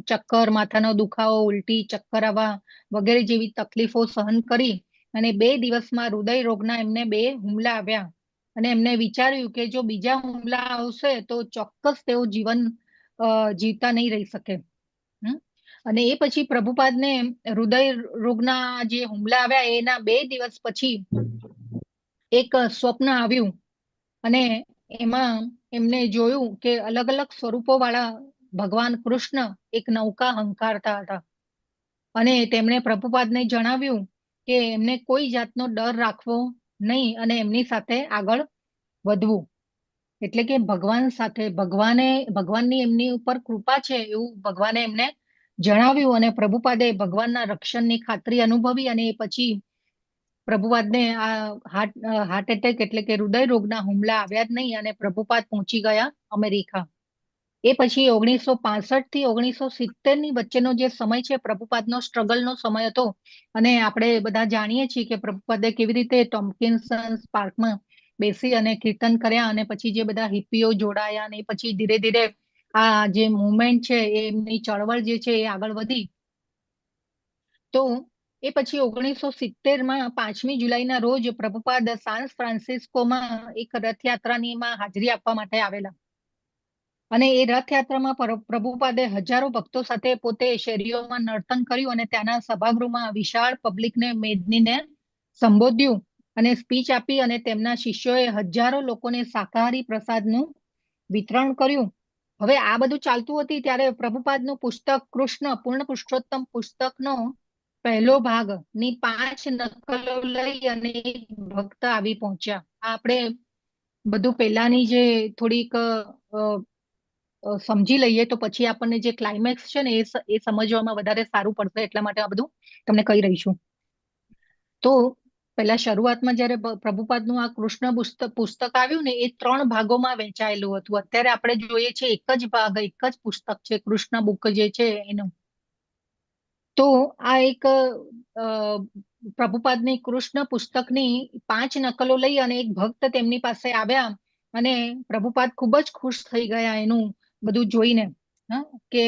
ચક્કર, માથાનો દુખાવો, ઉલટી, ચક્કર આવવા વગેરે જેવી તકલીફો સહન કરી અને 2 દિવસમાં હૃદય રોગના એમને 2 હુમલા આવ્યા અને એમને વિચાર્યું કે જો બીજા હુમલા આવશે તો ચોક્કસ તેઓ જીવતા નહીં રહી શકે. અને એ પછી પ્રભુપાદને હૃદય રોગના જે હુમલા આવ્યા એના 2 દિવસ પછી એક સ્વપ્ન આવ્યું અને એમાં એમને જોયું કે અલગ અલગ સ્વરૂપો વાળા ભગવાન કૃષ્ણ એક નૌકા હંકારતા હતા અને તેમણે પ્રભુપાદને જણાવ્યું કે એમને કોઈ જાતનો ડર રાખવો નહીં અને એમની સાથે આગળ વધવું. એટલે કે ભગવાન સાથે ભગવાનની એમની ઉપર કૃપા છે એવું ભગવાને એમને જણાવ્યું અને પ્રભુપાદે ભગવાનના રક્ષણની ખાતરી અનુભવી અને એ પછી પ્રભુપાદને આ હાર્ટ એટેક એટલે કે હૃદય રોગના હુમલા આવ્યા જ નહીં અને પ્રભુપાદ પહોંચી ગયા અમેરિકા. એ પછી 1965 થી 1970 ની વચ્ચેનો જે સમય છે પ્રભુપાદનો સ્ટ્રગલનો સમય હતો અને આપણે બધા જાણીએ છીએ કે પ્રભુપાદે કેવી રીતે ટોમ્કિન્સન્સ પાર્કમાં બેસી અને કીર્તન કર્યા અને પછી જે બધા હિપ્પીઓ જોડાયા અને પછી ધીરે ધીરે આ જે મુવમેન્ટ છે એમની ચળવળ જે છે એ આગળ વધી. તો એ પછી 1970માં 5મી જુલાઈના રોજ પ્રભુપાદ સાન ફ્રાન્સિસ્કોમાં એક રથયાત્રાની હાજરી આપવા માટે આવેલા અને એ રથયાત્રામાં પ્રભુપાદે હજારો ભક્તો સાથે પોતે શેરીઓમાં નર્તન કર્યું અને ત્યાંના સભાગૃહમાં વિશાળ પબ્લિકને મેદનીને સંબોધ્યું અને સ્પીચ આપી અને તેમના શિષ્યોએ હજારો લોકોને શાકાહારી પ્રસાદનું વિતરણ કર્યું. હવે આ બધું ચાલતું હતું ત્યારે પ્રભુપાદનું પુસ્તક કૃષ્ણ પૂર્ણ પુરુષોત્તમ પુસ્તકનો પહેલો ભાગની 5 નકલો લઈ અને એક ભક્ત આવી પહોંચ્યા. આપણે બધું પહેલાની જે થોડીક સમજી લઈએ તો પછી આપણને જે ક્લાઇમેક્સ છે ને એ સમજવામાં વધારે સારું પડશે એટલા માટે આ બધું તમને કહી રહી છું. તો પહેલા શરૂઆતમાં જ્યારે પ્રભુપાદનું આ કૃષ્ણ પુસ્તક આવ્યું ને એ 3 ભાગોમાં વહેંચાયેલું હતું. અત્યારે આપણે જોઈએ છે એક જ ભાગ એક જ પુસ્તક છે કૃષ્ણ બુક જે છે એનું. તો આ એક પ્રભુપાદની કૃષ્ણ પુસ્તકની 5 નકલો લઈ અને એક ભક્ત તેમની પાસે આવ્યા અને પ્રભુપાદ ખૂબ જ ખુશ થઈ ગયા એનું બધું જોઈને કે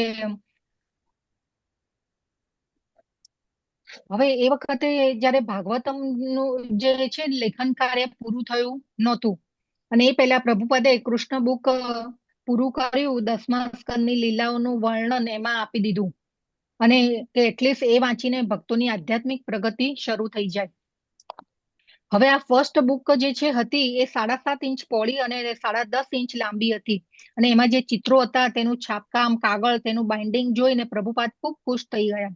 હવે એ વખતે જયારે ભાગવતમનું જે છે લેખન કાર્ય પૂરું થયું નહોતું અને એ પહેલા પ્રભુપાદે કૃષ્ણ બુક પૂરું કર્યું 10મા સ્કંદની લીલાઓનું વર્ણન એમાં આપી દીધું અને કે એટલીસ્ટ એ વાંચીને ભક્તોની આધ્યાત્મિક પ્રગતિ શરૂ થઈ જાય. હવે આ ફર્સ્ટ બુક જે છે હતી એ 7.5 ઇંચ પહોળી અને 10.5 ઇંચ લાંબી હતી અને એમાં જે ચિત્રો હતા તેનું છાપકામ કાગળ તેનું બાઇન્ડિંગ જોઈને પ્રભુપાદ ખૂબ ખુશ થઈ ગયા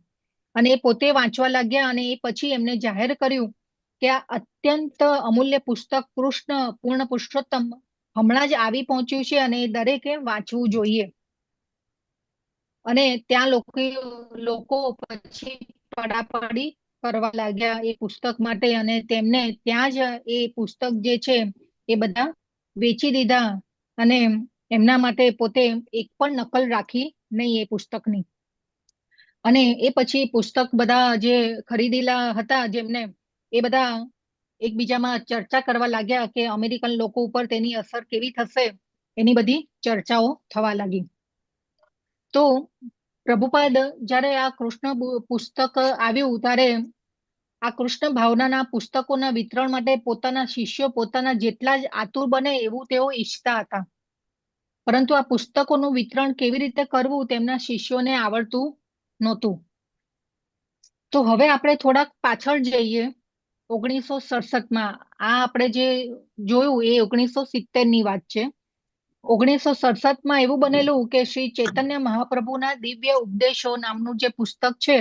અને એ પોતે વાંચવા લાગ્યા અને એ પછી એમને જાહેર કર્યું કે આ અત્યંત અમૂલ્ય પુસ્તક કૃષ્ણ પૂર્ણ પુરુષોત્તમ હમણાં જ આવી પહોંચ્યું છે અને દરેકે વાંચવું જોઈએ. અને ત્યાં લોકો પછી પડાપડી કરવા લાગ્યા એ પુસ્તક માટે અને તેમને ત્યાં જ એ પુસ્તક જે છે એ બધા વેચી દીધા અને એમના માટે પોતે એક પણ નકલ રાખી નહીં એ પુસ્તકની. અને એ પછી પુસ્તક બધા જે ખરીદેલા હતા જેમને એ બધા એકબીજામાં ચર્ચા કરવા લાગ્યા કે અમેરિકન લોકો ઉપર તેની અસર કેવી થશે એની બધી ચર્ચાઓ થવા લાગી. તો પ્રભુપાદ જ્યારે આ કૃષ્ણ પુસ્તક આવ્યું ત્યારે આ કૃષ્ણ ભાવનાના પુસ્તકોના વિતરણ માટે પોતાના શિષ્યો પોતાના જેટલા જ આતુર બને એવું તેઓ ઈચ્છતા હતા પરંતુ આ પુસ્તકોનું વિતરણ કેવી રીતે કરવું તેમના શિષ્યોને આવડતું નહોતું. તો હવે આપણે થોડાક પાછળ જઈએ 1967માં આ આપણે જે જોયું એ 1970ની વાત છે. 1967માં એવું બનેલું કે શ્રી ચૈતન્ય મહાપ્રભુના દિવ્ય ઉપદેશો નામનું જે પુસ્તક છે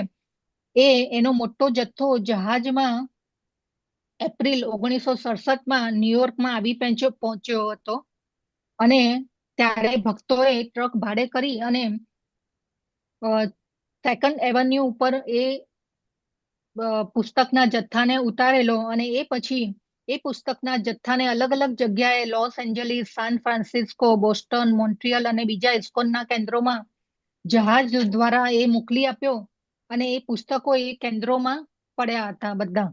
એનો મોટો જથ્થો જહાજમાં એપ્રિલ 1967માં ન્યુયોર્કમાં આવી પહોંચ્યો હતો અને ત્યારે ભક્તોએ ટ્રક ભાડે કરી અને 2nd એવન્યુ ઉપર એ પુસ્તકના જથ્થાને ઉતારેલો અને એ પછી એ પુસ્તકના જથ્થાને અલગ અલગ જગ્યાએ Los Angeles San Francisco Boston Montreal અને બીજા ઇસ્કોનના કેન્દ્રોમાં જહાજ દ્વારા એ મોકલી આપ્યો અને એ પુસ્તકો એ કેન્દ્રોમાં પડ્યા હતા બધા.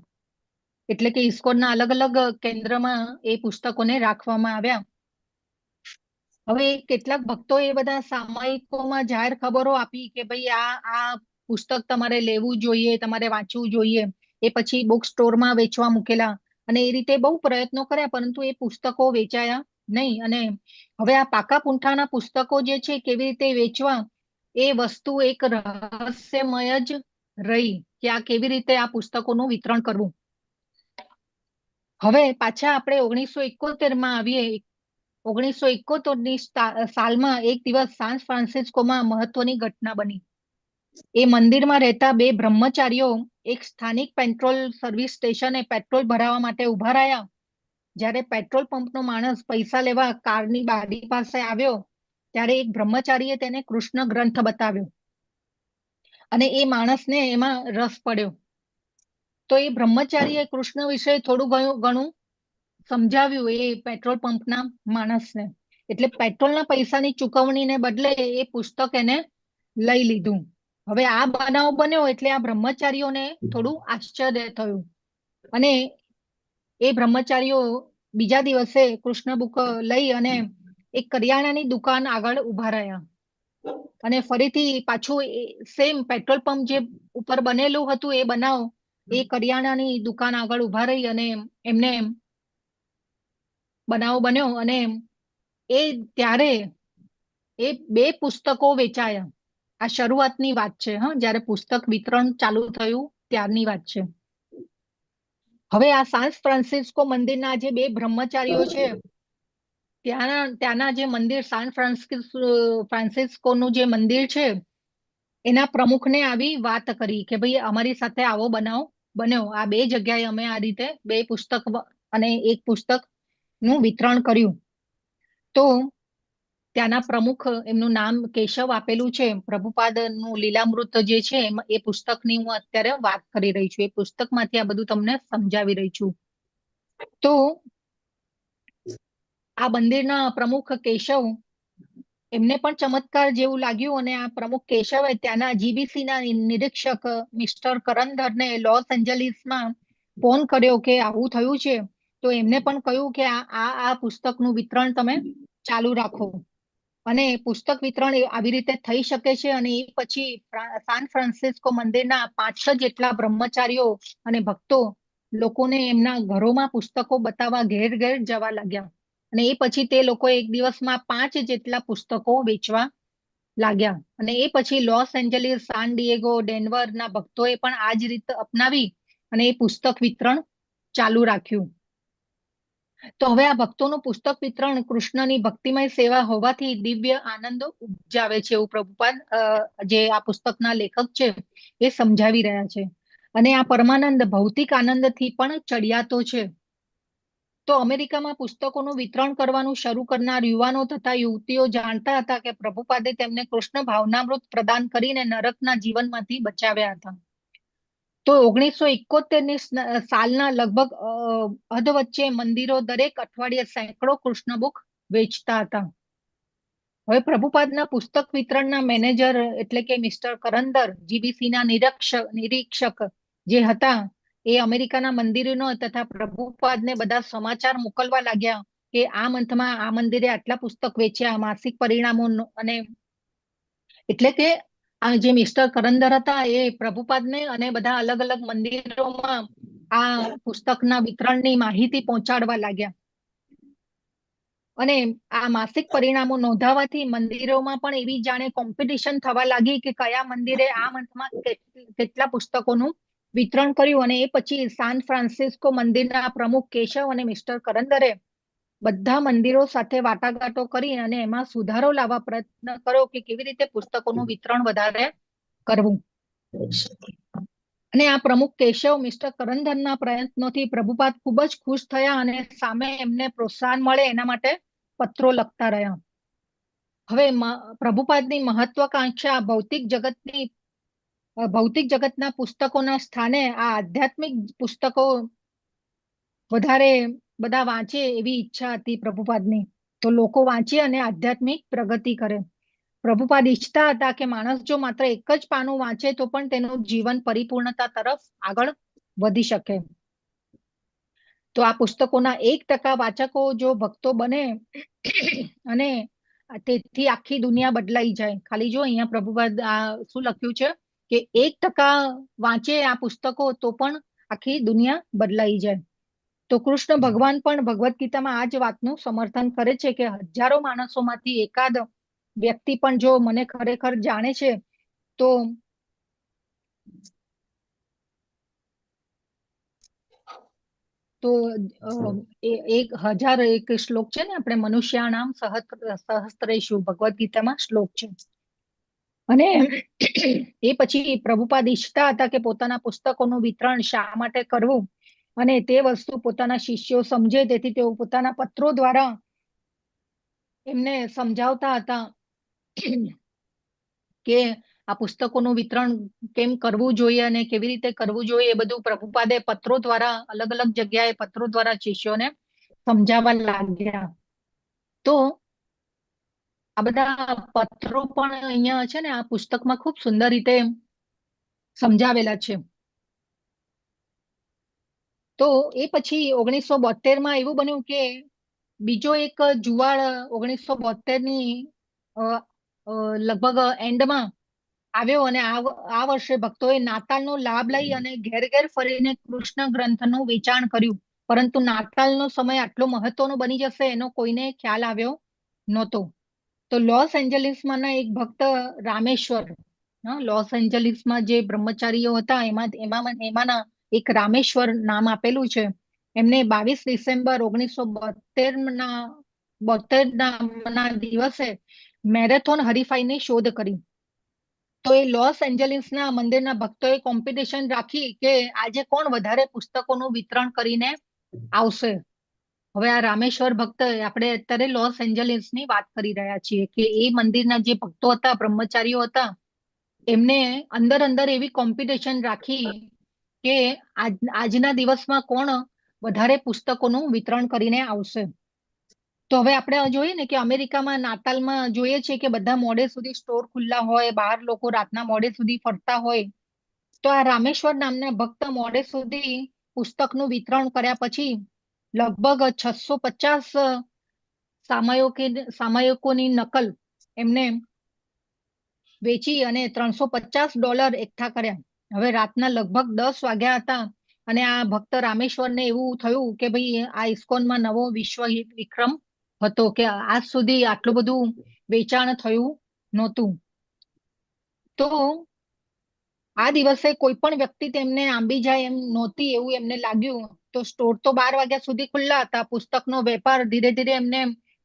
એટલે કે ઇસ્કોનના અલગ અલગ કેન્દ્રમાં એ પુસ્તકોને રાખવામાં આવ્યા. હવે કેટલાક ભક્તો એ બધા સામાયિકોમાં જાહેર ખબરો આપી કે ભાઈ આ પુસ્તક તમારે લેવું જોઈએ તમારે વાંચવું જોઈએ એ પછી બુક સ્ટોરમાં વેચવા મૂકેલા અને એ રીતે બહુ પ્રયત્નો કર્યા, પરંતુ એ પુસ્તકો વેચાયા નહીં. અને હવે આ પાકા પૂંઠાના પુસ્તકો જે છે કેવી રીતે વેચવા, એ વસ્તુ એક રહસ્યમય જ રહી કે આ કેવી રીતે આ પુસ્તકોનું વિતરણ કરવું. હવે પાછા આપણે 1971 આવીએ. 1971ની સાલમાં એક દિવસ સાન ફ્રાન્સિસ્કોમાં મહત્વની ઘટના બની. એ મંદિરમાં રહેતા બે બ્રહ્મચારીઓ એક સ્થાનિક પેટ્રોલ સર્વિસ સ્ટેશને પેટ્રોલ ભરાવા માટે ઉભા રહ્યા. જ્યારે પેટ્રોલ પંપનો માણસ પૈસા લેવા કારની બારી પાસે આવ્યો, ત્યારે એક બ્રહ્મચારીએ તેને કૃષ્ણ ગ્રંથ બતાવ્યો અને એ માણસને એમાં રસ પડ્યો. તો એ બ્રહ્મચારીએ કૃષ્ણ વિશે થોડું ઘણું સમજાવ્યું એ પેટ્રોલ પંપના માણસને. એટલે પેટ્રોલના પૈસાની ચૂકવણીને બદલે એ પુસ્તક એને લઈ લીધું. હવે આ બનાવ બન્યો એટલે આ બ્રહ્મચારીઓને થોડું આશ્ચર્ય થયું અને એ બ્રહ્મચારીઓ બીજા દિવસે કૃષ્ણ બુક લઈ અને એક કરિયાણાની દુકાન આગળ ઉભા રહ્યા અને ફરીથી પાછું સેમ પેટ્રોલ પંપ જે ઉપર બનેલું હતું એ બનાવ એ કરિયાણાની દુકાન આગળ ઉભા રહી અને એમને બનાવ બન્યો અને એ ત્યારે એ બે પુસ્તકો વેચાયા. આ શરૂઆતની વાત છે, હા, જ્યારે પુસ્તક વિતરણ ચાલુ થયું ત્યારની વાત છે. હવે આ સાન ફ્રાન્સિસ્કો મંદિરના જે બે બ્રહ્મચારીઓ છે, ત્યાંના જે મંદિર સાન ફ્રાન્સિસ્કોનું જે મંદિર છે એના પ્રમુખને આવી વાત કરી કે ભાઈ અમારી સાથે આવો બનાવ બન્યો. આ બે જગ્યાએ અમે આ રીતે બે પુસ્તક અને એક પુસ્તક નું વિતરણ કર્યું. તો ત્યાંના પ્રમુખ, એમનું નામ કેશવ આપેલું છે. પ્રભુપાદનું લીલામૃત જે છે એ પુસ્તકની હું અત્યારે વાત કરી રહી છું. એ પુસ્તકમાંથી આ બધું તમને સમજાવી રહી છું. તો આ મંદિરના પ્રમુખ કેશવ, એમને પણ ચમત્કાર જેવું લાગ્યું અને આ પ્રમુખ કેશવે ત્યાંના જીબીસીના નિરીક્ષક મિસ્ટર કરંદરને લોસ એન્જલિસમાં ફોન કર્યો કે આવું થયું છે. તો એમને પણ કહ્યું કે આ પુસ્તકનું વિતરણ તમે ચાલુ રાખો અને પુસ્તક વિતરણ આવી રીતે થઈ શકે છે. અને એ પછી સાન ફ્રાન્સિસ્કો મંદિરના 5 જેટલા બ્રહ્મચારીઓ અને ભક્તો લોકોને એમના ઘરોમાં પુસ્તકો બતાવવા ઘેર ઘેર જવા લાગ્યા અને એ પછી તે લોકો એક દિવસમાં 5 જેટલા પુસ્તકો વેચવા લાગ્યા. અને એ પછી લોસ એન્જલિસ, સાન ડિએગો, ડેનવરના ભક્તોએ પણ આ જ રીત અપનાવી અને એ પુસ્તક વિતરણ ચાલુ રાખ્યું. તો હવે આ ભક્તોનું પુસ્તક વિતરણ કૃષ્ણની ભક્તિમય સેવા હોવાથી દિવ્ય આનંદ ઉપજાવે છે એવું પ્રભુપાદ જે આ પુસ્તકના લેખક છે એ સમજાવી રહ્યા છે. અને આ પરમાનંદ ભૌતિક આનંદથી પણ ચડિયાતો છે. તો અમેરિકામાં પુસ્તકોનું વિતરણ કરવાનું શરૂ કરનાર યુવાનો તથા યુવતીઓ જાણતા હતા કે પ્રભુપાદે તેમને કૃષ્ણ ભાવનામૃત પ્રદાન કરીને નરકના જીવનમાંથી બચાવ્યા હતા. તો 1971ની સાલના લગભગ અધ વચ્ચે મંદિરો દરેક અઠવાડિયે સેંકડો કૃષ્ણ બુક વેચતા હતા. હવે પ્રભુપાદના પુસ્તક વિતરણના મેનેજર એટલે કે મિસ્ટર કરંદર, જીબીસીના નિરીક્ષક જે હતા, એ અમેરિકાના મંદિરોનો તથા પ્રભુપાદને બધા સમાચાર મોકલવા લાગ્યા કે આ મંથમાં આ મંદિરે આટલા પુસ્તક વેચ્યા, માસિક પરિણામો. અને એટલે કે આ જે મિસ્ટર કરંદર હતા એ પ્રભુપાદને અને બધા અલગ અલગ મંદિરોમાં આ પુસ્તકના વિતરણની માહિતી પહોંચાડવા લાગ્યા. અને આ માસિક પરિણામો નોંધાવાથી મંદિરોમાં પણ એવી જાણે કોમ્પિટિશન થવા લાગી કે કયા મંદિરે આ મંથમાં કેટલા પુસ્તકોનું વિતરણ કર્યું. અને એ પછી સાન ફ્રાન્સિસ્કો મંદિરના પ્રમુખ કેશવ અને મિસ્ટર કરંદરે બધા મંદિરો સાથે વાટાઘાટો કરી અને એમાં સુધારો લાવવા પ્રયત્ન કર્યો કે કેવી રીતે પુસ્તકોનું વિતરણ વધારે કરવું. અને આ પ્રમુખ કેશવ મિસ્ટર કરંદરના પ્રયત્નોથી પ્રભુપાદ ખૂબ જ ખુશ થયા અને સામે એમને પ્રોત્સાહન મળે એના માટે પત્રો લખતા રહ્યા. હવે પ્રભુપાદની મહત્વાકાંક્ષા ભૌતિક જગતના પુસ્તકોના સ્થાને આ આધ્યાત્મિક પુસ્તકો વધારે બધા વાંચે એવી ઈચ્છા હતી પ્રભુપાદની. તો લોકો વાંચે અને આધ્યાત્મિક પ્રગતિ કરે. પ્રભુપાદ ઈચ્છતા હતા કે માણસ જો માત્ર એક જ પાનું વાંચે તો પણ તેનું જીવન પરિપૂર્ણતા તરફ આગળ વધી શકે. તો આ પુસ્તકોના 1% વાચકો જો ભક્તો બને અને તેથી આખી દુનિયા બદલાઈ જાય. ખાલી જો અહીંયા પ્રભુપાદ આ શું લખ્યું છે કે 1% વાંચે આ પુસ્તકો તો પણ આખી દુનિયા બદલાઈ જાય. તો કૃષ્ણ ભગવાન પણ ભગવદ્ ગીતામાં આ જ વાતનું સમર્થન કરે છે કે હજારો માણસોમાંથી એકાદ વ્યક્તિ પણ જો મને ખરેખર જાણે છે તો એક 1001 શ્લોક છે ને, આપણે મનુષ્યાણામ સહસ્ત્રેષુ ભગવદ્ ગીતામાં શ્લોક છે. અને એ પછી પ્રભુપાદ ઈચ્છતા હતા કે પોતાના પુસ્તકોનું વિતરણ શા માટે કરવું, અને તે વસ્તુ પોતાના શિષ્યો સમજે તેથી તેઓ પોતાના પત્રો દ્વારા એમને સમજાવતા હતા કે આ પુસ્તકોનું વિતરણ કેમ કરવું જોઈએ અને કેવી રીતે કરવું જોઈએ. એ બધું પ્રભુપાદે પત્રો દ્વારા, અલગ અલગ જગ્યાએ પત્રો દ્વારા શિષ્યોને સમજાવવા લાગ્યા. તો આ બધા પત્રો પણ અહીંયા છે ને આ પુસ્તકમાં ખૂબ સુંદર રીતે સમજાવેલા છે. તો એ પછી 1972માં એવું બન્યું કે બીજો એક જુવાળ 1972ની લગભગ એન્ડમાં આવ્યો, અને આ વર્ષે ભક્તોએ નાતાલનો લાભ લઈ અને ઘેર ઘેર ફરીને કૃષ્ણ ગ્રંથનું વેચાણ કર્યું. પરંતુ નાતાલનો સમય આટલો મહત્વનો બની જશે એનો કોઈને ખ્યાલ આવ્યો નહોતો. તો લોસ એન્જલિસમાંના એક ભક્ત રામેશ્વર, લોસ એન્જલિસમાં જે બ્રહ્મચારીઓ હતા એમાંના એક રામેશ્વર નામ આપેલું છે, એમને 22 ડિસેમ્બર 1972ના દિવસે મેરેથોન હરીફાઈની શોધ કરી. તો એ લોસ એન્જલિસના મંદિરના ભક્તોએ કોમ્પિટિશન રાખી કે આજે કોણ વધારે પુસ્તકોનું વિતરણ કરીને આવશે. હવે આ રામેશ્વર ભક્ત, આપણે અત્યારે લોસ એન્જલિસની વાત કરી રહ્યા છીએ, કે એ મંદિરના જે ભક્તો હતા, બ્રહ્મચારીઓ હતા, એમને અંદર એવી કોમ્પિટિશન રાખી કે આજના દિવસમાં કોણ વધારે પુસ્તકોનું વિતરણ કરીને આવશે. તો હવે આપણે જોઈએ ને કે અમેરિકામાં નાતાલમાં જોઈએ છે કે બધા મોડે સુધી સ્ટોર ખુલ્લા હોય, બહાર લોકો રાતના મોડે સુધી ફરતા હોય. તો આ રામેશ્વર નામના ભક્ત મોડે સુધી પુસ્તકનું વિતરણ કર્યા પછી લગભગ 650 સામયિકોની નકલ એમને વેચી અને $350 એકઠા કર્યા. હવે રાતના લગભગ 10 વાગ્યા હતા, અને આ ભક્ત રામેશ્વરને એવું થયું કે ભાઈ આ ઇસ્કોનમાં નવો વિશ્વ વિક્રમ હતો, કે આજ સુધી આટલું બધું વેચાણ થયું નહોતું. તો આ દિવસે કોઈ પણ વ્યક્તિ તેમને આંબી જાય એમ નહોતી એવું એમને લાગ્યું. તો સ્ટોર તો 12 વાગ્યા સુધી ખુલ્લા હતા. પુસ્તકનો વેપાર ધીરે ધીરે એમને,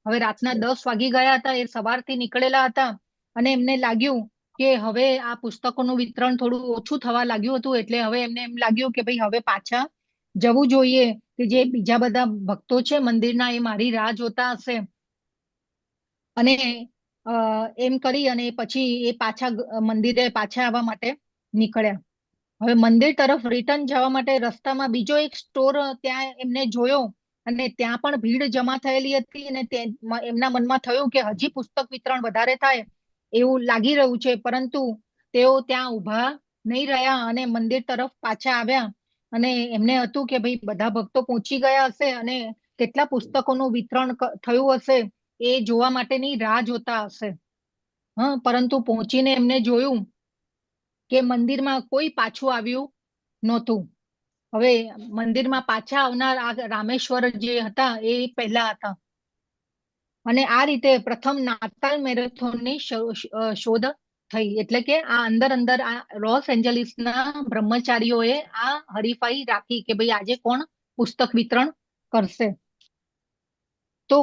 હવે રાતના 10 વાગી ગયા હતા, એ સવારથી નીકળેલા હતા, અને એમને લાગ્યું કે હવે આ પુસ્તકોનું વિતરણ થોડું ઓછું થવા લાગ્યું હતું. એટલે હવે એમને એમ લાગ્યું કે ભાઈ હવે પાછા જવું જોઈએ, કે જે બીજા બધા ભક્તો છે મંદિરના એ મારી રાહ જોતા હશે. અને એમ કરી અને પછી એ મંદિરે પાછા આવવા માટે નીકળ્યા. હવે મંદિર તરફ રિટર્ન જવા માટે રસ્તામાં બીજો એક સ્ટોર ત્યાં એમને જોયો, અને ત્યાં પણ ભીડ જમા થયેલી હતી, અને એમના મનમાં થયું કે હજી પુસ્તક વિતરણ વધારે થાય એવું લાગી રહ્યું છે. પરંતુ તેઓ ત્યાં ઊભા નહીં રહ્યા અને મંદિર તરફ પાછા આવ્યા, અને એમને હતું કે ભાઈ બધા ભક્તો પહોંચી ગયા હશે અને કેટલા પુસ્તકોનું વિતરણ થયું હશે એ જોવા માટેની રાહ જોતા હશે. પરંતુ પહોંચીને એમને જોયું કે મંદિરમાં કોઈ પાછું આવ્યું નહોતું. હવે મંદિરમાં પાછા આવનાર આ રામેશ્વર જે હતા એ પહેલા હતા. અને આ રીતે પ્રથમ નાતાલ મેરેથોનની શોધ થઈ. એટલે કે આ અંદર આ લોસ એન્જલિસના બ્રહ્મચારીઓએ આ હરીફાઈ રાખી કે ભાઈ આજે કોણ પુસ્તક વિતરણ કરશે. તો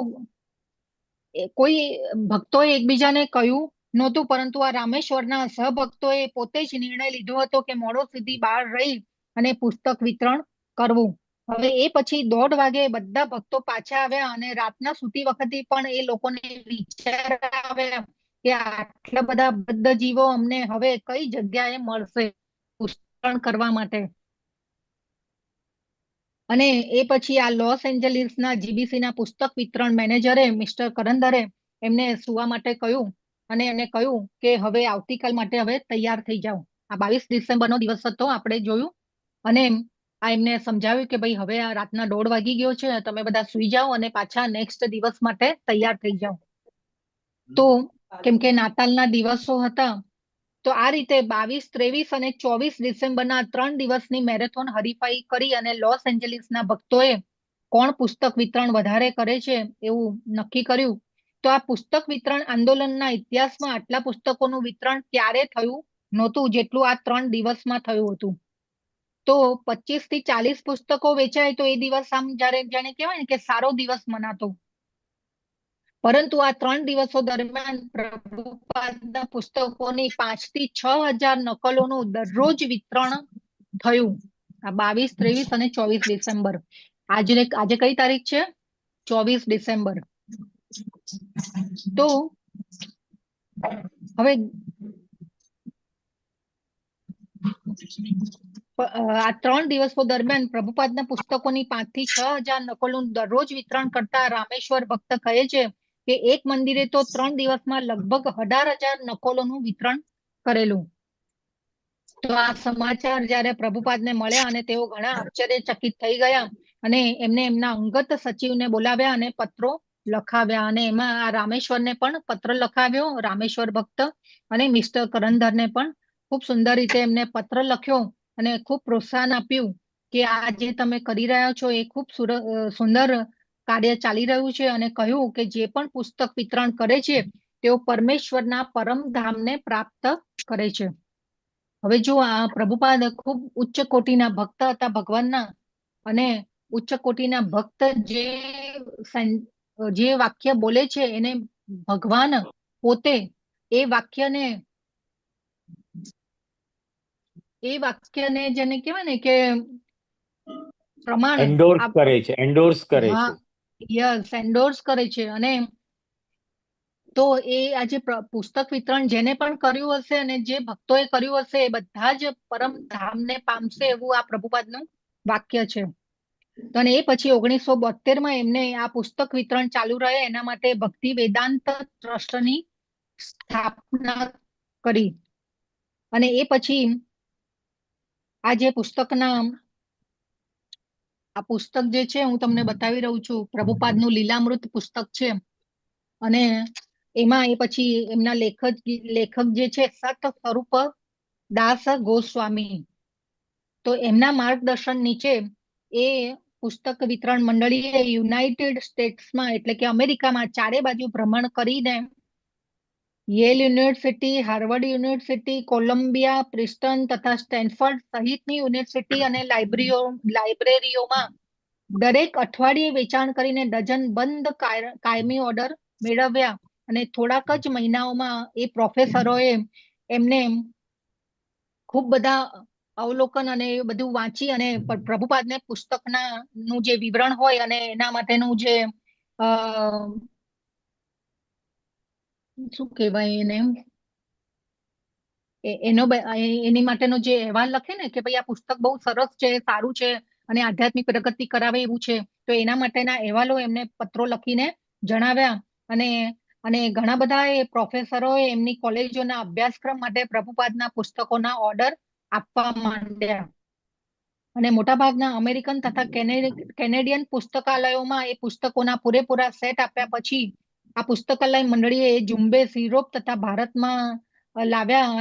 કોઈ ભક્તોએ એકબીજાને કહ્યું નહોતું, પરંતુ આ રામેશ્વરના સહભક્તોએ પોતે જ નિર્ણય લીધો હતો કે મોડો સુધી બહાર રહી અને પુસ્તક વિતરણ કરવું. હવે એ પછી 1:30 વાગે બધા ભક્તો પાછા આવ્યા, અને રાતના સૂતી વખતે પણ એ લોકોને વિચાર આવ્યા કે આટલા બધા બદ્ધ જીવો અમને હવે કઈ જગ્યાએ મળશે પુસ્તક કરવા માટે. અને એ પછી આ લોસ એન્જલિસના જીબીસીના પુસ્તક વિતરણ મેનેજરે મિસ્ટર કરંદરે એમને સુવા માટે કહ્યું, અને એને કહ્યું કે હવે આવતીકાલ માટે હવે તૈયાર થઈ જાઓ. આ 22 ડિસેમ્બરનો દિવસ હતો, આપણે જોયું. અને આ એમને સમજાવ્યું કે ભાઈ હવે આ રાતના 1:30 વાગી ગયો છે, તમે બધા સુઈ જાઓ અને પાછા નેક્સ્ટ દિવસ માટે તૈયાર થઈ જાઓ. તો કેમ કે નાતાલના દિવસો હતા, તો આ રીતે 22, 23 અને 24 ડિસેમ્બરના 3 દિવસની મેરેથોન હરીફાઈ કરી અને લોસ એન્જલિસના ભક્તોએ કોણ પુસ્તક વિતરણ વધારે કરે છે એવું નક્કી કર્યું. તો આ પુસ્તક વિતરણ આંદોલનના ઇતિહાસમાં આટલા પુસ્તકોનું વિતરણ ક્યારે થયું નહોતું જેટલું આ 3 દિવસમાં થયું હતું. તો 25 થી 40 પુસ્તકો વેચાય તો એ દિવસ આમ જાણે કહેવાય ને કે સારો દિવસ મનાતો. પરંતુ આ 3 દિવસો દરમિયાન પ્રભુપાદના પુસ્તકોની 5 થી 6,000 નકલોનું દરરોજ વિતરણ થયું. આ 22, 23 અને 24 ડિસેમ્બર. આજે કઈ તારીખ છે? 24 ડિસેમ્બર. તો હવે આ 3 દિવસો દરમિયાન પ્રભુપાદના પુસ્તકોની 5 થી 6,000 નકલોનું દરરોજ વિતરણ કરતા રામેશ્વર ભક્ત કહે છે કે એક મંદિરે તો 3 દિવસમાં લગભગ 18,000 નકલોનું વિતરણ કરેલું. તો આ સમાચાર જ્યારે પ્રભુપાદને મળ્યા અને તેઓ ઘણા આશ્ચર્યચકિત થઈ ગયા અને એમને એમના અંગત સચિવને બોલાવ્યા અને પત્રો લખાવ્યા અને એમાં આ રામેશ્વરને પણ પત્ર લખાવ્યો, રામેશ્વર ભક્ત, અને મિસ્ટર કરંધરને પણ ખૂબ સુંદર રીતે એમને પત્ર લખ્યો અને ખૂબ પ્રોત્સાહન આપ્યું કે આ જે તમે કરી રહ્યા છો એ ખૂબ સુંદર કાર્ય ચાલી રહ્યું છે અને કહ્યું કે જે પણ પુસ્તક વિતરણ કરે છે તેઓ પરમેશ્વરના પરમધામને પ્રાપ્ત કરે છે. હવે જો આ પ્રભુપાદ ખૂબ ઉચ્ચ કોટીના ભક્ત હતા ભગવાનના, અને ઉચ્ચ કોટીના ભક્ત જે વાક્ય બોલે છે એને ભગવાન પોતે એ વાક્યને જેને કહેવાય ને કે પ્રમાણે એન્ડોર્સ કરે છે, એન્ડોર્સ કરે છે. યસ, એન્ડોર્સ કરે છે. અને તો એ આજે પુસ્તક વિતરણ જેને પણ કર્યું હશે અને જે ભક્તોએ કર્યું હશે એ બધા જ પરમધામને પામશે એવું આ પ્રભુપાદનું વાક્ય છે. અને એ પછી 1972માં એમને આ પુસ્તક વિતરણ ચાલુ રહે એના માટે ભક્તિ વેદાંત ટ્રસ્ટની સ્થાપના કરી. અને એ પછી આ જે પુસ્તક જે છે હું તમને બતાવી રહું છું, પ્રભુપાદનું લીલામૃત પુસ્તક છે. અને એમાં એ પછી એમના લેખક જે છે સત સ્વરૂપ દાસ ગોસ્વામી, તો એમના માર્ગદર્શન નીચે એ પુસ્તક વિતરણ મંડળીએ યુનાઇટેડ સ્ટેટ્સમાં એટલે કે અમેરિકામાં ચારે બાજુ ભ્રમણ કરીને Yale university, Harvard university, Columbia, Princeton તથા સ્ટેનફર્ડ સહિતની યુનિવર્સિટી અને લાઇબ્રેરીઓમાં દરેક અઠવાડિયે વેચાણ કરીને ડઝન બંધ કાયમી ઓર્ડર મેળવ્યા. અને થોડાક જ મહિનાઓમાં એ પ્રોફેસરોએ એમને ખૂબ બધા અવલોકન અને એ બધું વાંચી અને પ્રભુપાદને પુસ્તકનું જે વિવરણ હોય અને એના માટેનું જે શું કહેવાય એને એની માટેનો જે અહેવાલ લખે ને કે ભાઈ આ પુસ્તક બહુ સરસ છે, સારું છે અને આધ્યાત્મિક પ્રગતિ કરાવે એવું છે, તો એના માટેના અહેવાલો એમને પત્રો લખીને જણાવ્યા. અને ઘણા બધા એ પ્રોફેસરોએ એમની કોલેજોના અભ્યાસક્રમ માટે પ્રભુપાદના પુસ્તકોના ઓર્ડર આપવા માંડ્યા. અને મોટાભાગના અમેરિકન તથા કેનેડિયન પુસ્તકાલયોમાં એ પુસ્તકોના પૂરેપૂરા સેટ આપ્યા પછી આ પુસ્તકાલય મંડળીએ એ ઝુંબેશ યુરોપ તથા ભારતમાં લાવ્યા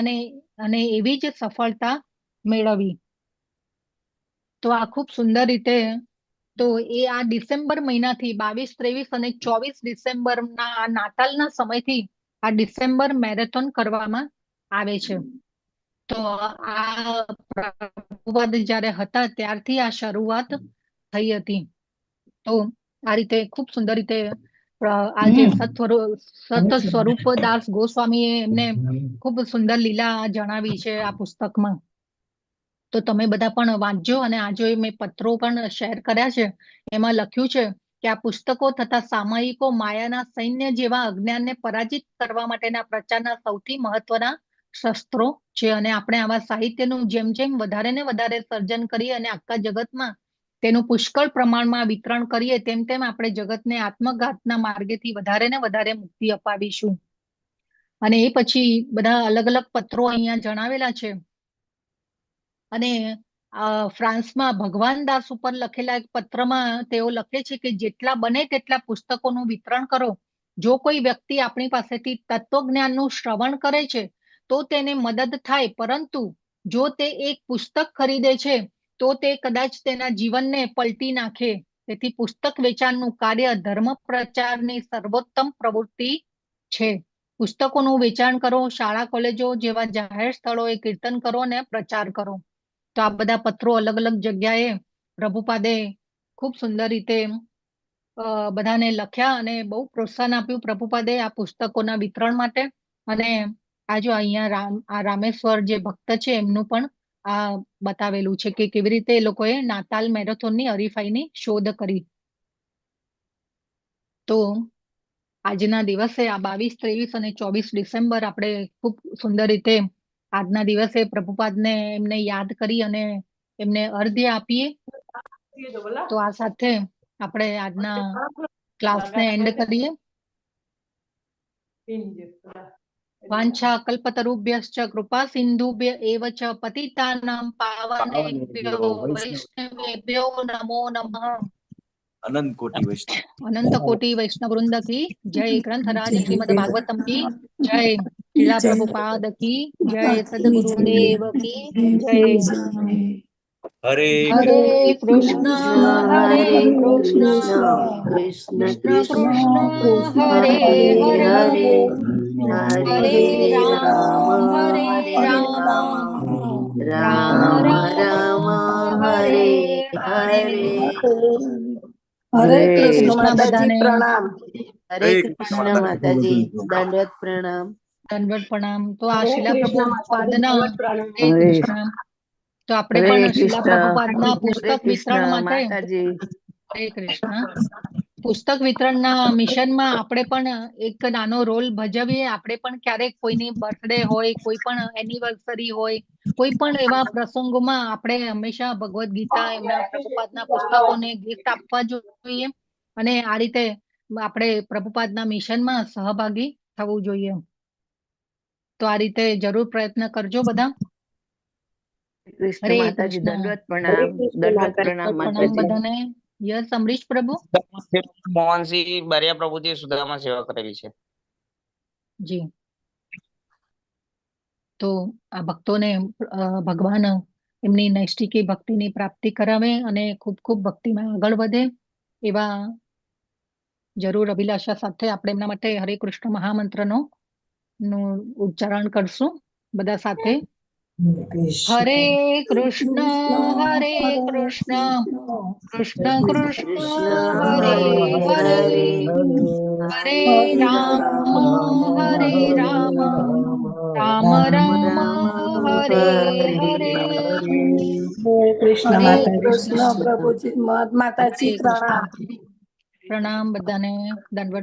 અને એવી જ સફળતા મેળવી. તો આ ખૂબ સુંદર રીતે તો એ આ ડિસેમ્બર મહિનાથી 22, 23 અને 24 ડિસેમ્બરના નાતાલના સમયથી આ ડિસેમ્બર મેરેથોન કરવામાં આવે છે. તો આ પ્રભુપાદ જ્યારે હતા ત્યારથી આ શરૂઆત થઈ હતી. તો આ રીતે ખૂબ સુંદર રીતે આ જે સત સ્વરૂપ દાસ ગોસ્વામીએ એમને ખૂબ સુંદર લીલા જણાવી છે આ પુસ્તકમાં. તો તમે બધા પણ વાંચજો. અને આ જો મેં પત્રો પણ શેર કર્યા છે એમાં લખ્યું છે કે આ પુસ્તકો તથા સામયિકો માયાના સૈન્ય જેવા અજ્ઞાનને પરાજિત કરવા માટેના પ્રચારના સૌથી મહત્વના શસ્ત્રો છે. અને આપણે આવા સાહિત્યનું જેમ જેમ વધારે ને વધારે સર્જન કરીએ અને આખા જગતમાં તેનું પુષ્કળ પ્રમાણમાં વિતરણ કરીએ તેમ તેમ આપણે જગતને આત્મઘાતના માર્ગેથી વધારે ને વધારે મુક્તિ અપાવીશું. અને એ પછી બધા અલગ અલગ પત્રો અહીંયા જણાવેલા છે. અને ફ્રાન્સમાં ભગવાન દાસ ઉપર લખેલા એક પત્રમાં તેઓ લખે છે કે જેટલા બને તેટલા પુસ્તકોનું વિતરણ કરો. જો કોઈ વ્યક્તિ આપણી પાસેથી તત્વજ્ઞાનનું શ્રવણ કરે છે તો તેને મદદ થાય, પરંતુ જો તે એક પુસ્તક ખરીદે છે તો તે કદાચ તેના જીવનને પલટી નાખે. તેથી પુસ્તક વેચાણનું કાર્ય ધર્મ પ્રચારની સર્વોત્તમ પ્રવૃત્તિ છે. પુસ્તકોનું વેચાણ કરો, શાળા કોલેજો જેવા જાહેર સ્થળોએ કીર્તન કરો અને પ્રચાર કરો. તો આ બધા પત્રો અલગ અલગ જગ્યાએ પ્રભુપાદે ખૂબ સુંદર રીતે બધાને લખ્યા અને બહુ પ્રોત્સાહન આપ્યું પ્રભુપાદે આ પુસ્તકોના વિતરણ માટે. અને આ જો અહીંયા આ રામેશ્વર જે ભક્ત છે એમનું પણ આ બતાવેલું છે કે કેવી રીતે એ લોકોએ નાતાલ મેરેથોનની હરીફાઈની શોધ કરી. તો આજના દિવસે આ 22, 23 અને 24 ડિસેમ્બર આપણે ખૂબ સુંદર રીતે આજના દિવસે પ્રભુપાદને એમને યાદ કરી અને એમને અર્ધ્ય આપીએ. તો આ સાથે આપણે આજના ક્લાસને એન્ડ કરીએ. વાંછા કલ્પતરુભ્યશ્ચ કૃપા સિંધુભ્ય એવ ચ પતિતાનાં પાવનેભ્યો વૈષ્ણવેભ્યો નમો નમઃ. અનંત કોટી વૈષ્ણવ अनंत कोटि वैष्णव वृंद की जय, ग्रंथराज श्रीमद् भागवतम की जय, श्रीला प्रभुपाद की जय, सद्गुरुदेव की जय. હરે हरे कृष्ण हरे कृष्ण कृष्ण कृष्ण हरे हरे हरे राम राम राम हरे हरे. હરે કૃષ્ણ કૃષ્ણ માતાજી, બધાને. પ્રણામ. હરે કૃષ્ણ માતાજી, દંડવત પ્રણામ. દંડવત પ્રણામ. તો આ હરે શિલા કૃષ્ણ પ્રભુપાદના માતાજી, દંડવત પ્રણામ. હરે કૃષ્ણ. તો આપણે પણ શિલા પ્રભુપાદના પુસ્તક વિતરણ માટે હરે કૃષ્ણ પુસ્તક વિતરણના મિશનમાં આપણે પણ એક નાનો રોલ ભજવીએ. આપણે પણ ક્યારેક કોઈની બર્થડે હોય, કોઈ પણ એનિવર્સરી હોય, કોઈ પણ એવા પ્રસંગોમાં આપણે હંમેશા ભગવદ્ ગીતા એમના પ્રભુપાદના પુસ્તકોને ગિફ્ટ આપવા જોઈએ અને આ રીતે આપણે પ્રભુપાદના મિશનમાં સહભાગી થવું જોઈએ. તો આ રીતે જરૂર પ્રયત્ન કરજો બધા. હરે કૃષ્ણ. દંડવત પ્રણામ માતાજી. બધાને. યસ અમરીશ પ્રભુ. મોહનસિંહ બારિયા પ્રભુજી સુધામાં સેવા કરેલી છે. જી. તો આ ભક્તોને ભગવાન એમની નૈષ્ઠિકી ભક્તિની પ્રાપ્તિ કરાવે અને ખૂબ ખૂબ ભક્તિમાં આગળ વધે એવા જરૂર અભિલાષા સાથે આપણે એમના માટે હરે કૃષ્ણ મહામંત્રનો નું ઉચ્ચારણ કરશું બધા સાથે. હરે કૃષ્ણ કૃષ્ણ કૃષ્ણ હરે હરે હરે રામ રામ રામ હરે હરે. કૃષ્ણ હરે માતાજી, કૃષ્ણ પ્રભુજી, માતાજી હરે પ્રણામ. કૃષ્ણ. પ્રણામ બધાને. દંડવત.